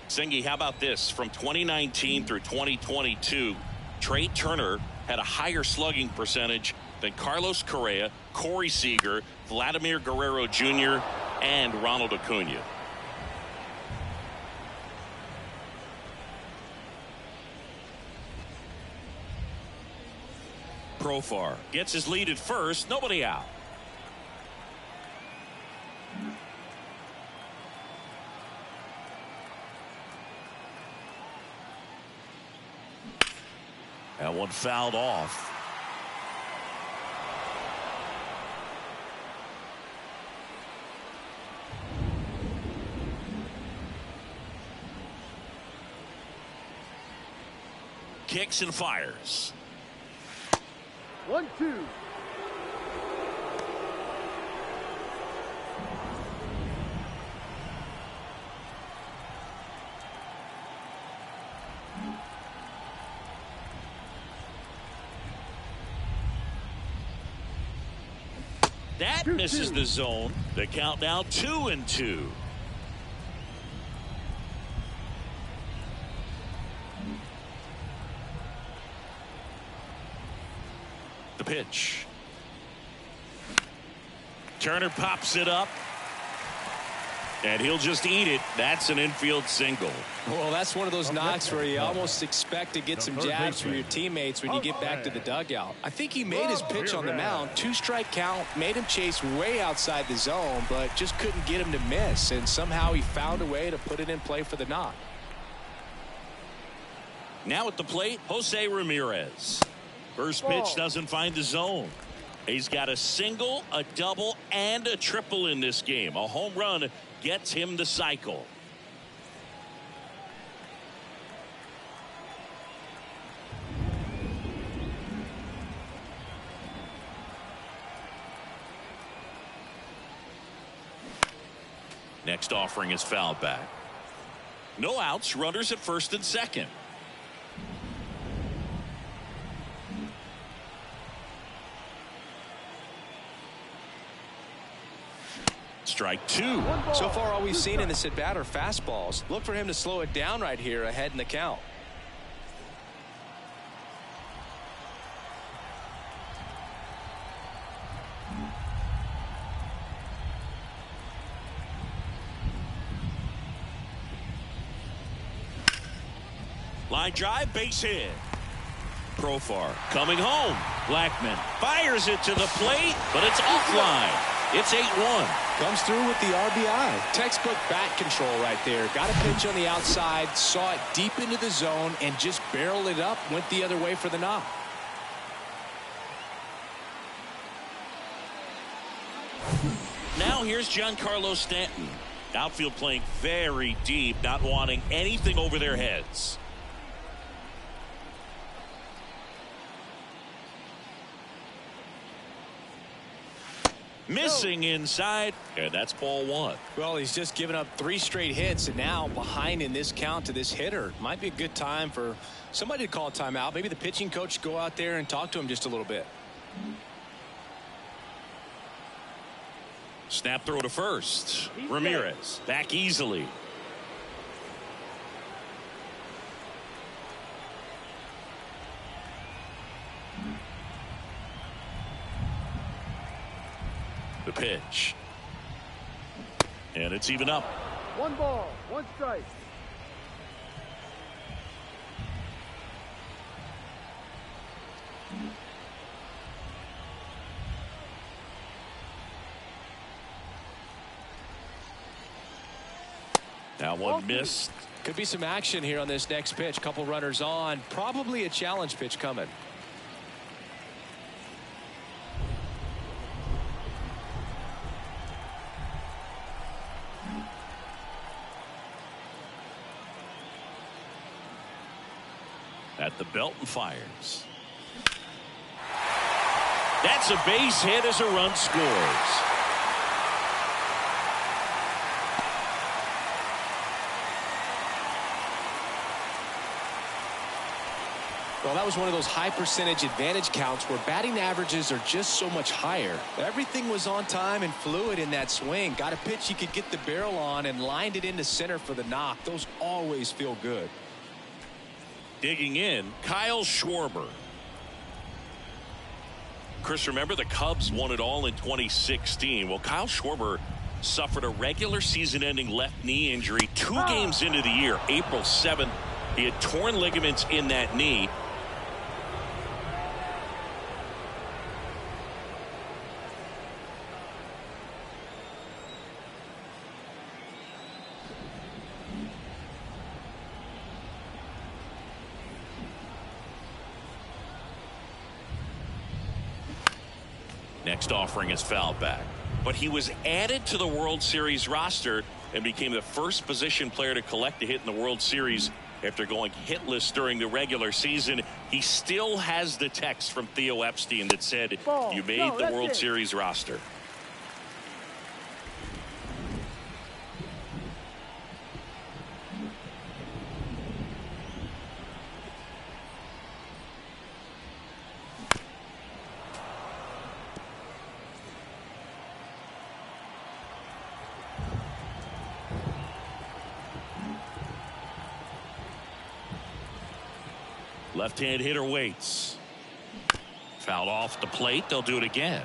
Singy, how about this? From 2019 through 2022, Trey Turner had a higher slugging percentage than Carlos Correa, Corey Seager, Vladimir Guerrero Jr., and Ronald Acuna. Profar gets his lead at first, nobody out. That one fouled off. Kicks and fires. 1-2. That misses the zone. The count now 2-2. The pitch. Turner pops it up. And he'll just eat it. That's an infield single. Well, that's one of those knocks where you almost expect to get some jabs from your teammates when you get back to the dugout. I think he made his pitch on the mound. 2-strike count, made him chase way outside the zone, but just couldn't get him to miss. And somehow he found a way to put it in play for the knock. Now at the plate, Jose Ramirez. First pitch doesn't find the zone. He's got a single, a double, and a triple in this game. A home run gets him the cycle. Next offering is fouled back. No outs, runners at first and second. Strike two. So far all we've seen in this at bat are fastballs. Look for him to slow it down right here ahead in the count. Line drive, base hit. Profar coming home. Blackman fires it to the plate, but it's offline. It's 8-1. Comes through with the RBI. Textbook bat control right there. Got a pitch on the outside, saw it deep into the zone, and just barreled it up. Went the other way for the knock. Now here's Giancarlo Stanton. Outfield playing very deep, not wanting anything over their heads. Missing inside, and that's ball one. Well, he's just given up 3 straight hits, and now behind in this count to this hitter. Might be a good time for somebody to call a timeout. Maybe the pitching coach go out there and talk to him just a little bit. Snap throw to first. Ramirez back easily. The pitch. And it's even up. 1 ball, 1 strike. That one missed. Could be some action here on this next pitch. Couple runners on. Probably a challenge pitch coming. At the belt and fires. That's a base hit as a run scores. Well, that was one of those high percentage advantage counts where batting averages are just so much higher. Everything was on time and fluid in that swing. Got a pitch he could get the barrel on and lined it into center for the knock. Those always feel good. Digging in, Kyle Schwarber. Chris, remember the Cubs won it all in 2016. Well, Kyle Schwarber suffered a regular season-ending left knee injury 2 games into the year. April 7th, he had torn ligaments in that knee. Next offering is fouled back. But he was added to the World Series roster and became the first position player to collect a hit in the World Series after going hitless during the regular season. He He still has the text from Theo Epstein that said, you made the World Series roster. Left-hand hitter waits. Fouled off the plate. They'll do it again.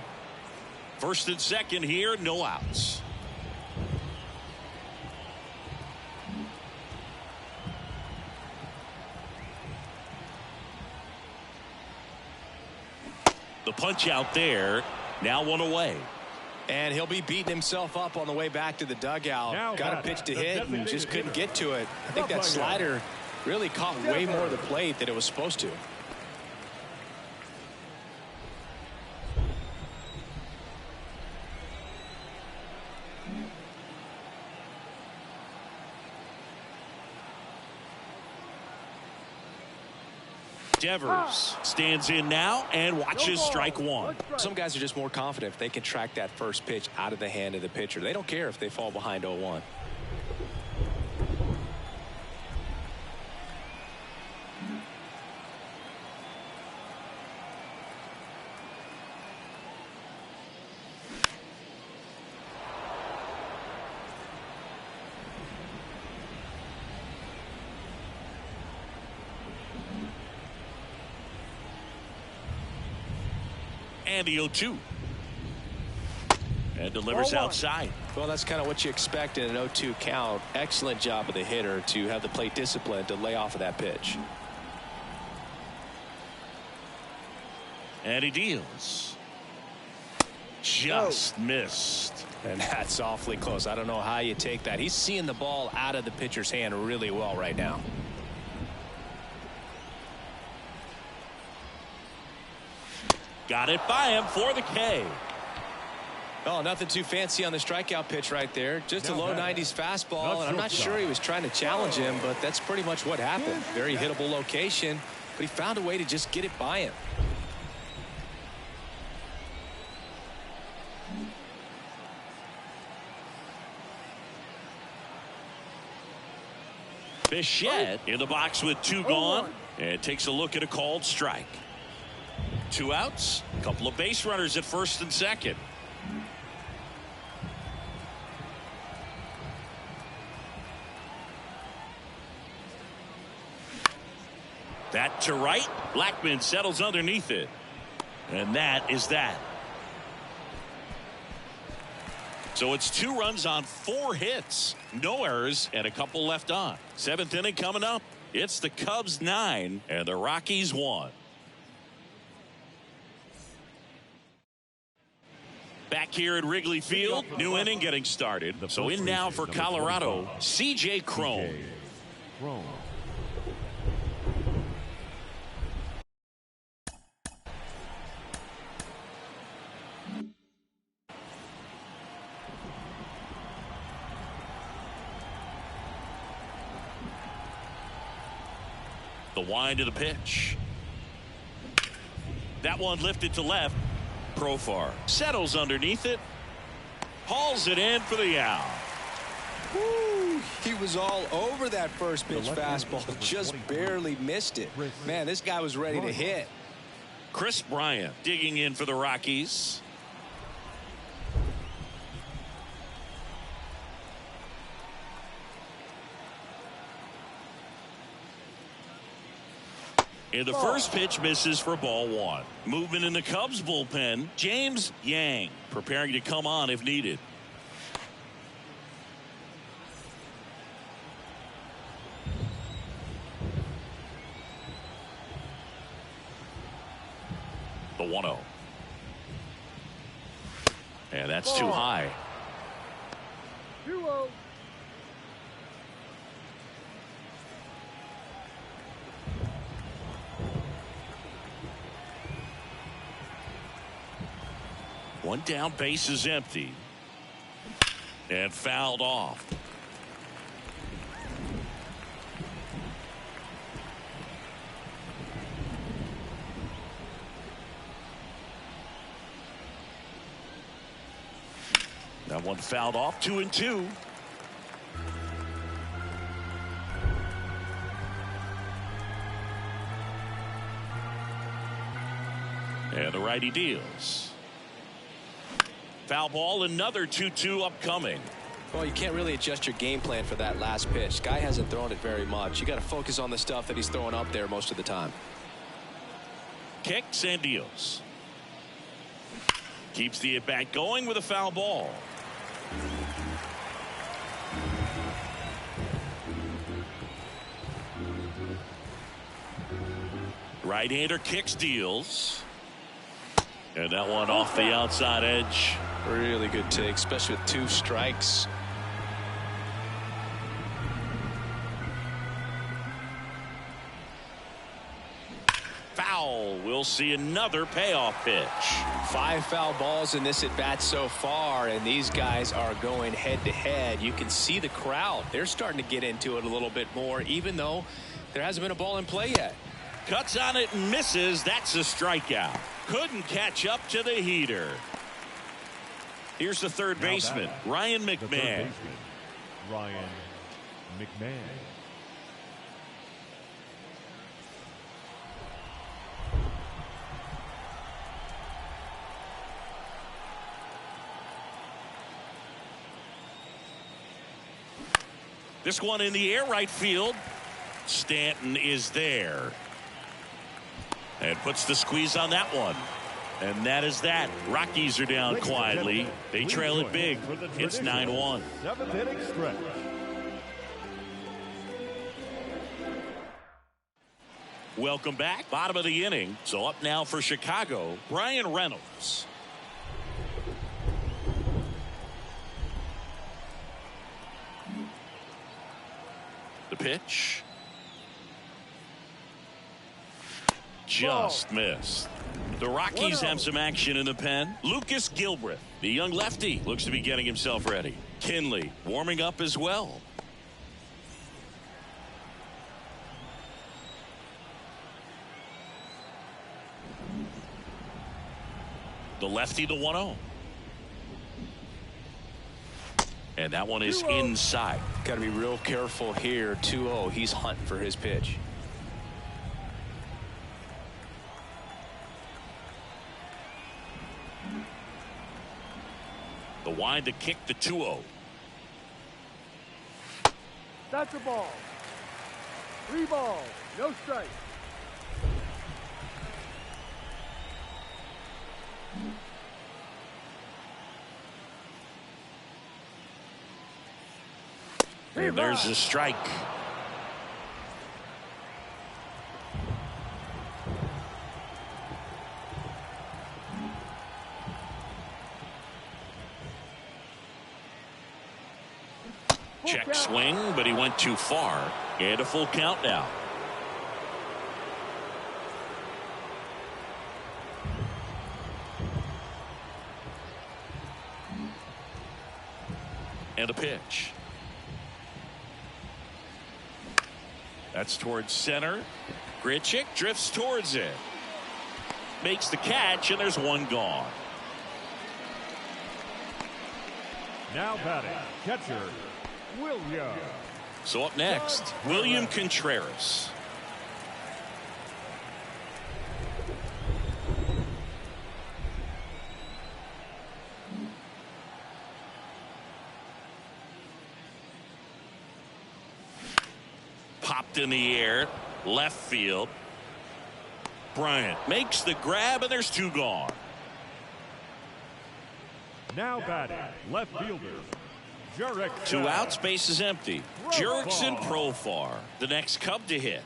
First and second here, no outs. The punch out there. Now one away. And he'll be beating himself up on the way back to the dugout. Got a pitch to hit and just couldn't get to it. I think that slider really caught way more of the plate than it was supposed to. Devers stands in now and watches strike one. Some guys are just more confident if they can track that first pitch out of the hand of the pitcher. They don't care if they fall behind 0-1. And the 0-2. And delivers outside. Well, that's kind of what you expect in an 0-2 count. Excellent job of the hitter to have the plate discipline to lay off of that pitch. And he deals. Just missed. And that's awfully close. I don't know how you take that. He's seeing the ball out of the pitcher's hand really well right now. Got it by him for the K. Oh, nothing too fancy on the strikeout pitch right there. Just a low 90s fastball, and I'm not sure he was trying to challenge him, but that's pretty much what happened. Very hittable location, but he found a way to just get it by him. Bichette in the box with two gone, and takes a look at a called strike. Two outs, a couple of base runners at first and second. That to right. Blackman settles underneath it. And that is that. So it's 2 runs on 4 hits. No errors and a couple left on. 7th inning coming up. It's the Cubs 9 and the Rockies 1. Back here at Wrigley Field, new inning getting started. So in now for Colorado, C.J. Cron. The wind of the pitch. That one lifted to left. Profar settles underneath it, hauls it in for the out. Woo, he was all over that first pitch fastball, just barely missed it. Man, this guy was ready to hit. Chris Bryant digging in for the Rockies. And the first pitch misses for ball 1. Movement in the Cubs bullpen. James Yang preparing to come on if needed. The 1-0. And that's too high. 2-0. One down, base is empty. And fouled off. one fouled off. 2-2. And the righty deals. Foul ball, another 2-2 upcoming. Well, you can't really adjust your game plan for that last pitch. Guy hasn't thrown it very much. You got to focus on the stuff that he's throwing up there most of the time. Kicks and deals. Keeps the at-bat going with a foul ball. Right-hander kicks, deals. And that one off the outside edge. Really good take, especially with 2 strikes. Foul. We'll see another payoff pitch. 5 foul balls in this at bat so far, and these guys are going head to head. You can see the crowd. They're starting to get into it a little bit more, even though there hasn't been a ball in play yet. Cuts on it and misses. That's a strikeout. Couldn't catch up to the heater. Here's the third baseman, Ryan McMahon. Ryan McMahon. This one in the air, right field. Stanton is there. And puts the squeeze on that one. And that is that. Rockies are down quietly. They trail it big. It's 9-1. 7th inning stretch. Welcome back. Bottom of the inning. So up now for Chicago, Brian Reynolds. The pitch. Just missed. The Rockies have some action in the pen. Lucas Gilbreth, the young lefty, looks to be getting himself ready. Kinley warming up as well. The lefty, the 1-0. And that one is inside. Got to be real careful here. 2-0. He's hunting for his pitch. The wind to kick the 2-0. That's a ball. 3 balls, no strike. And there's a strike. Check swing, but he went too far. And a full count now. And a pitch. That's towards center. Grichuk drifts towards it. Makes the catch, and there's one gone. Now batting, catcher, William. So up next, William Contreras. Popped in the air, left field. Bryant makes the grab, and there's 2 gone. Now batting, left fielder, Jurick. 2 outs, base is empty. Jurickson Profar, the next Cub to hit.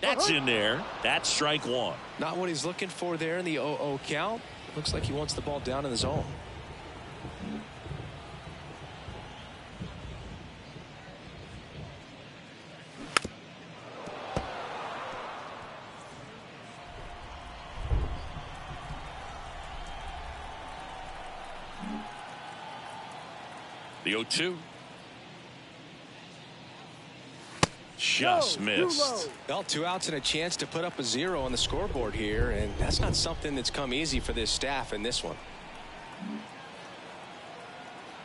That's in there. That's strike 1. Not what he's looking for there in the 0-0 count. Looks like he wants the ball down in the zone. The 0-2. Just missed. Well, 2 outs and a chance to put up a 0 on the scoreboard here, and that's not something that's come easy for this staff in this one.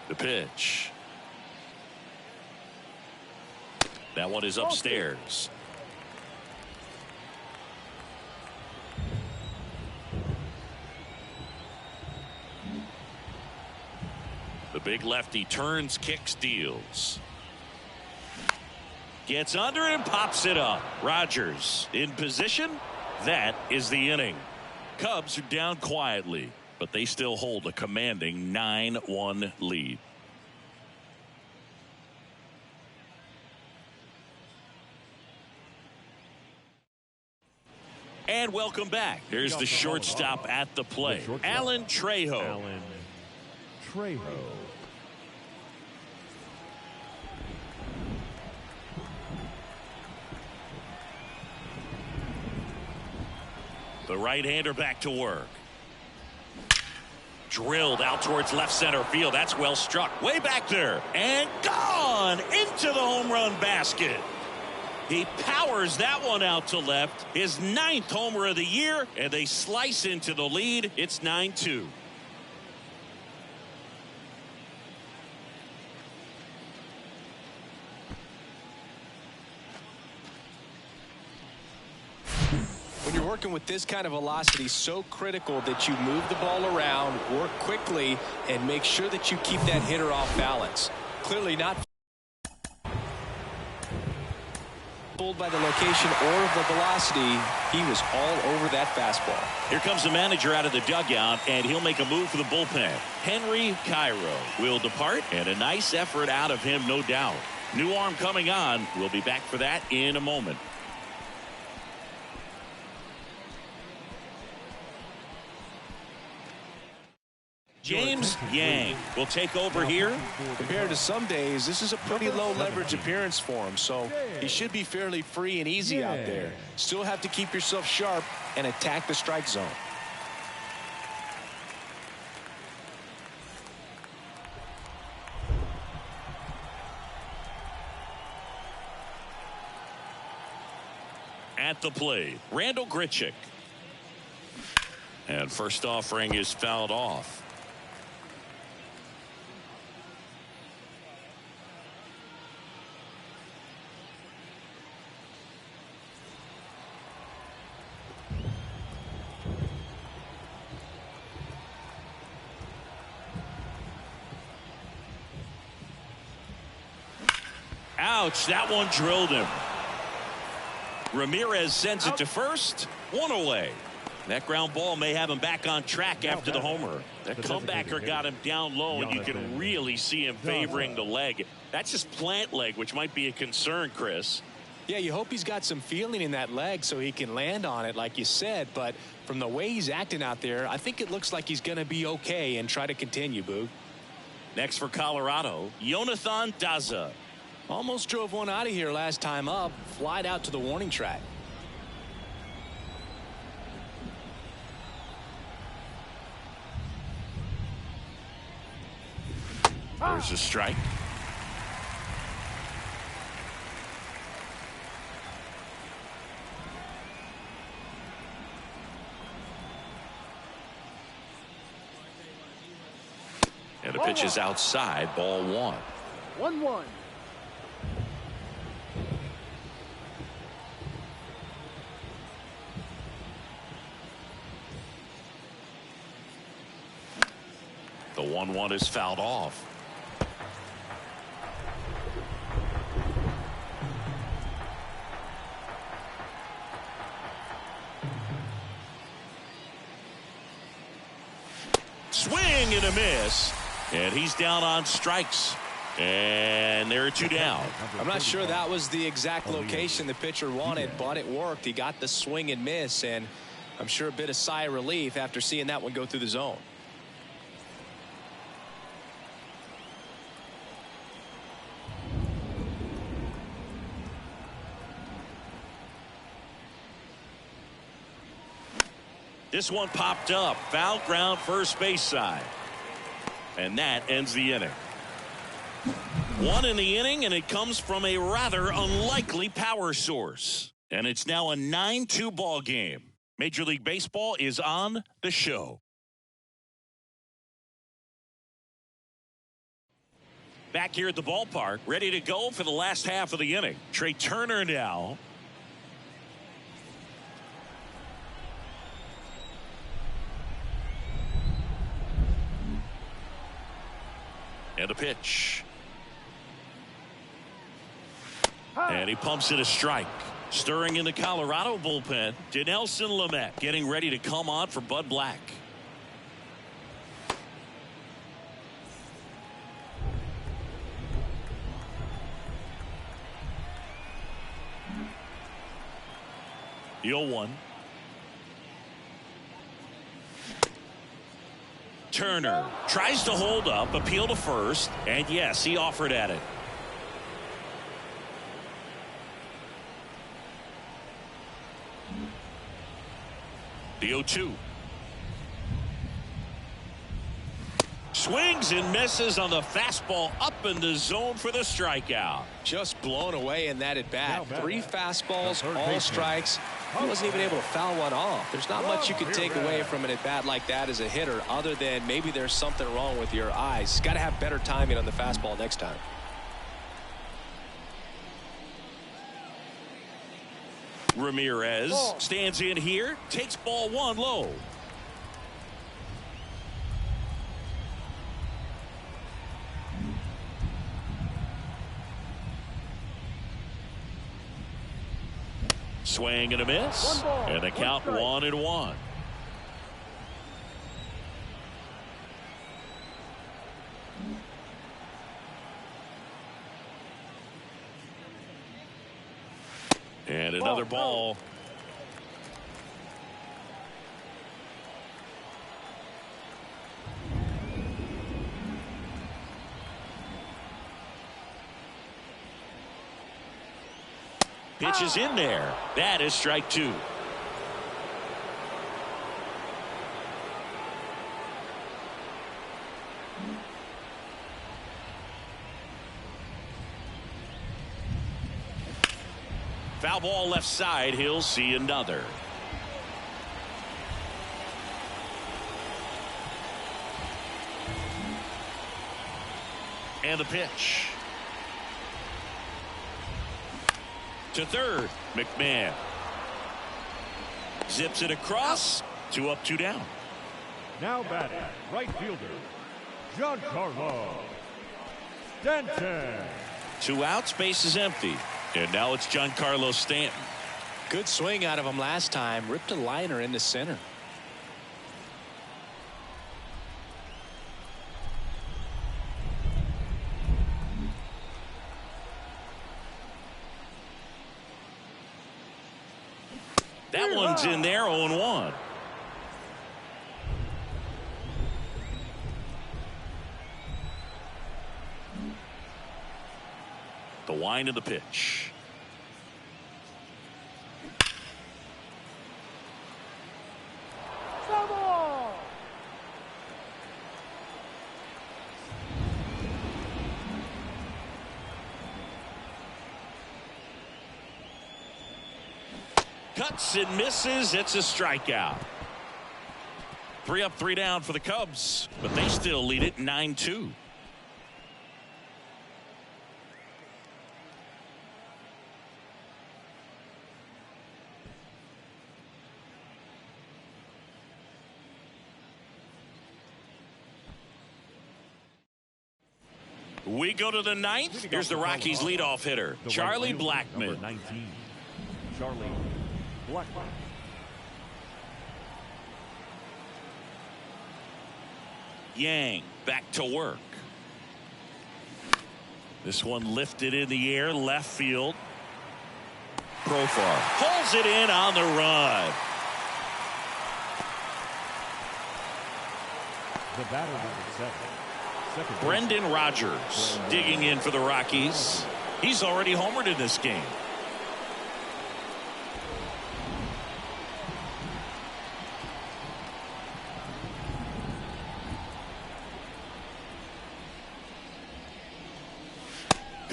The pitch. That one is upstairs. The big lefty turns, kicks, deals. Gets under it and pops it up. Rogers in position. That is the inning. Cubs are down quietly, but they still hold a commanding 9-1 lead. And welcome back. Here's the shortstop at the plate, Alan Trejo. Alan Trejo. The right-hander back to work. Drilled out towards left center field. That's well struck. Way back there. And gone into the home run basket. He powers that one out to left. His 9th homer of the year. And they slice into the lead. It's 9-2. When you're working with this kind of velocity, so critical that you move the ball around, work quickly, and make sure that you keep that hitter off balance. Clearly not fooled by the location or the velocity. He was all over that fastball. Here comes the manager out of the dugout, and he'll make a move for the bullpen. Henry Cairo will depart, and a nice effort out of him, no doubt. New arm coming on. We'll be back for that in a moment. James Yang will take over here. Compared to some days, this is a pretty low leverage appearance for him, so he should be fairly free and easy out there. Still have to keep yourself sharp and attack the strike zone. At the plate, Randall Grichuk. And first offering is fouled off. Ouch, that one drilled him. Ramirez sends it to first. 1 away. That ground ball may have him back on track after the homer. That comebacker got him down low, and you can really see him favoring the leg. That's his plant leg, which might be a concern, Chris. Yeah, you hope he's got some feeling in that leg so he can land on it, like you said. But from the way he's acting out there, I think it looks like he's going to be okay and try to continue, Boog. Next for Colorado, Jonathan Daza. Almost drove one out of here last time up. Flied out to the warning track. There's a strike. And the pitch is outside, ball 1. 1-1. The 1-1 is fouled off. Swing and a miss. And he's down on strikes. And there are 2 down. I'm not sure that was the exact location the pitcher wanted, but it worked. He got the swing and miss, and I'm sure a bit of sigh of relief after seeing that one go through the zone. This one popped up. Foul ground, first base side. And that ends the inning. One in the inning, and it comes from a rather unlikely power source. And it's now a 9-2 ball game. Major League Baseball is on the show. Back here at the ballpark, ready to go for the last half of the inning. Trey Turner now. And a pitch. And he pumps it a strike. Stirring in the Colorado bullpen, Dinelson Lamet getting ready to come on for Bud Black. The 0-1. Turner tries to hold up, appeal to first, and yes, he offered at it. The 0-2. Swings and misses on the fastball up in the zone for the strikeout. Just blown away in that at bat. 3 fastballs, all strikes. He wasn't even able to foul one off. There's not much you can take away from an at bat like that as a hitter, other than maybe there's something wrong with your eyes. Got to have better timing on the fastball next time. Ramirez stands in here, takes ball 1 low. Swing and a miss, and the count 1-1. And another ball. Pitch is in there. That is strike 2. Foul ball left side. He'll see another. And the pitch. To third, McMahon. Zips it across. 2 up, 2 down. Now batting, right fielder, Giancarlo Stanton. 2 outs, base is empty. And now it's Giancarlo Stanton. Good swing out of him last time. Ripped a liner into center. That one's in there, 0-1. The wind of the pitch. Cuts and misses. It's a strikeout. 3 up, 3 down for the Cubs, but they still lead it 9-2. We go to the 9th. Here's the Rockies leadoff hitter, Charlie Blackmon. Number 19, Charlie Blackmon. Yang back to work. This one lifted in the air, left field. Profar pulls it in on the run. The batter number 7. Brendan Rodgers digging in for the Rockies. He's already homered in this game.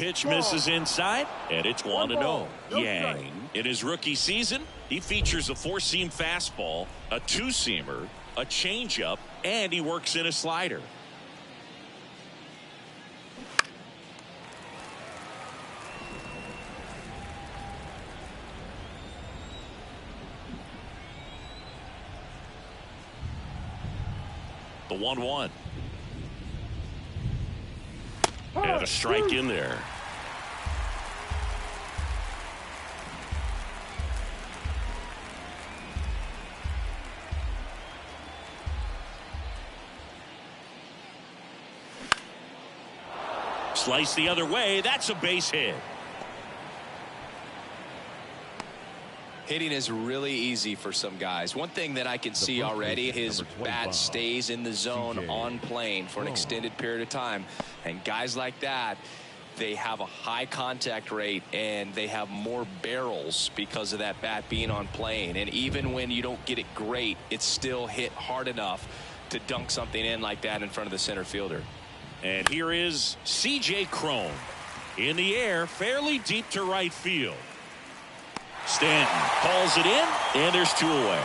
pitch misses inside, and it's 1-0. Yang, in his rookie season, he features a four-seam fastball, a two-seamer, a changeup, and he works in a slider. The 1-1. And a strike in there. Slice the other way. That's a base hit. Hitting is really easy for some guys. One thing that I can see already, his bat stays in the zone on plane for an extended period of time. And guys like that, they have a high contact rate and they have more barrels because of that bat being on plane. And even when you don't get it great, it's still hit hard enough to dunk something in like that in front of the center fielder. And here is C.J. Cron in the air, fairly deep to right field. Stanton calls it in, and there's two away.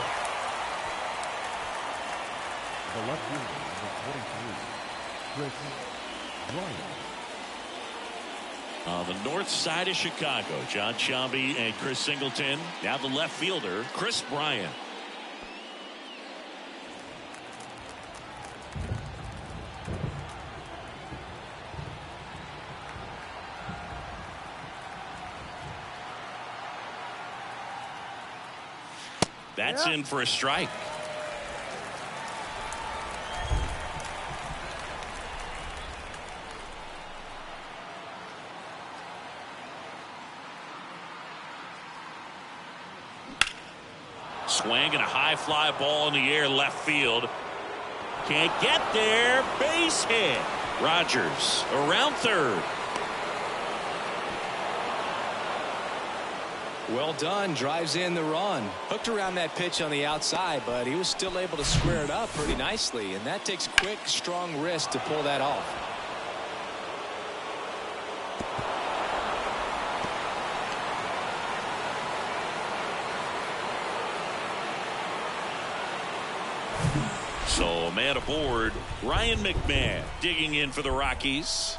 The left fielder, number 23, Chris Bryant. On the north side of Chicago, John Sciambi and Chris Singleton. Now the left fielder, Chris Bryant. That's in for a strike. Swing and a high fly ball in the air left field. Can't get there. Base hit. Rogers around third. Well done. Drives in the run. Hooked around that pitch on the outside, but he was still able to square it up pretty nicely. And that takes quick, strong wrist to pull that off. So a man aboard, Ryan McMahon digging in for the Rockies.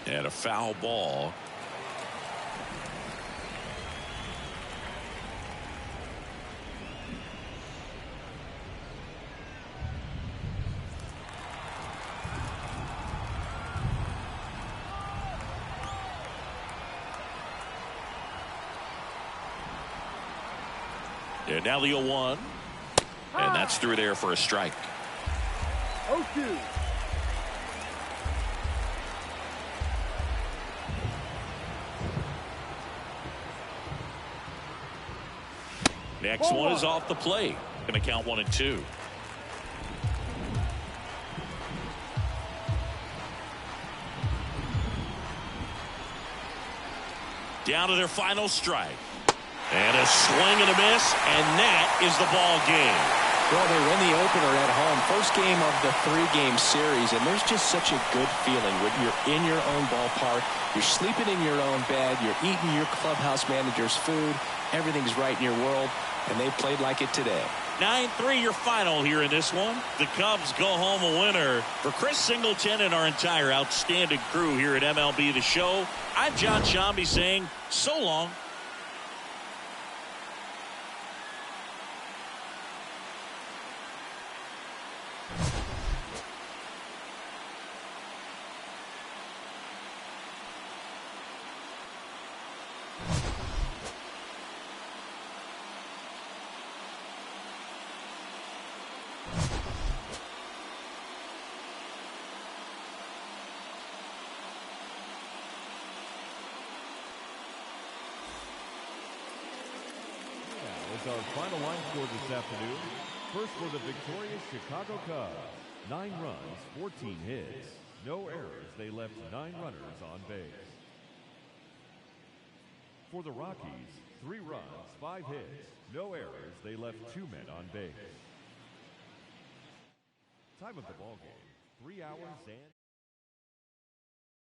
And a foul ball. And now the 0-1. And that's through there for a strike. 0-2. Next one is off the plate. Going to count 1-2. Down to their final strike. And a swing and a miss, and that is the ball game. Well, they win the opener at home. First game of the three-game series, and there's just such a good feeling when you're in your own ballpark, you're sleeping in your own bed, you're eating your clubhouse manager's food, everything's right in your world, and they played like it today. 9-3 your final here in this one. The Cubs go home a winner. For Chris Singleton and our entire outstanding crew here at MLB The Show, I'm John Sciambi saying so long. Our final line score this afternoon. First for the victorious Chicago Cubs. 9 runs, 14 hits. No errors. They left 9 runners on base. For the Rockies, 3 runs, 5 hits. No errors. They left 2 men on base. Time of the ball game, 3 hours and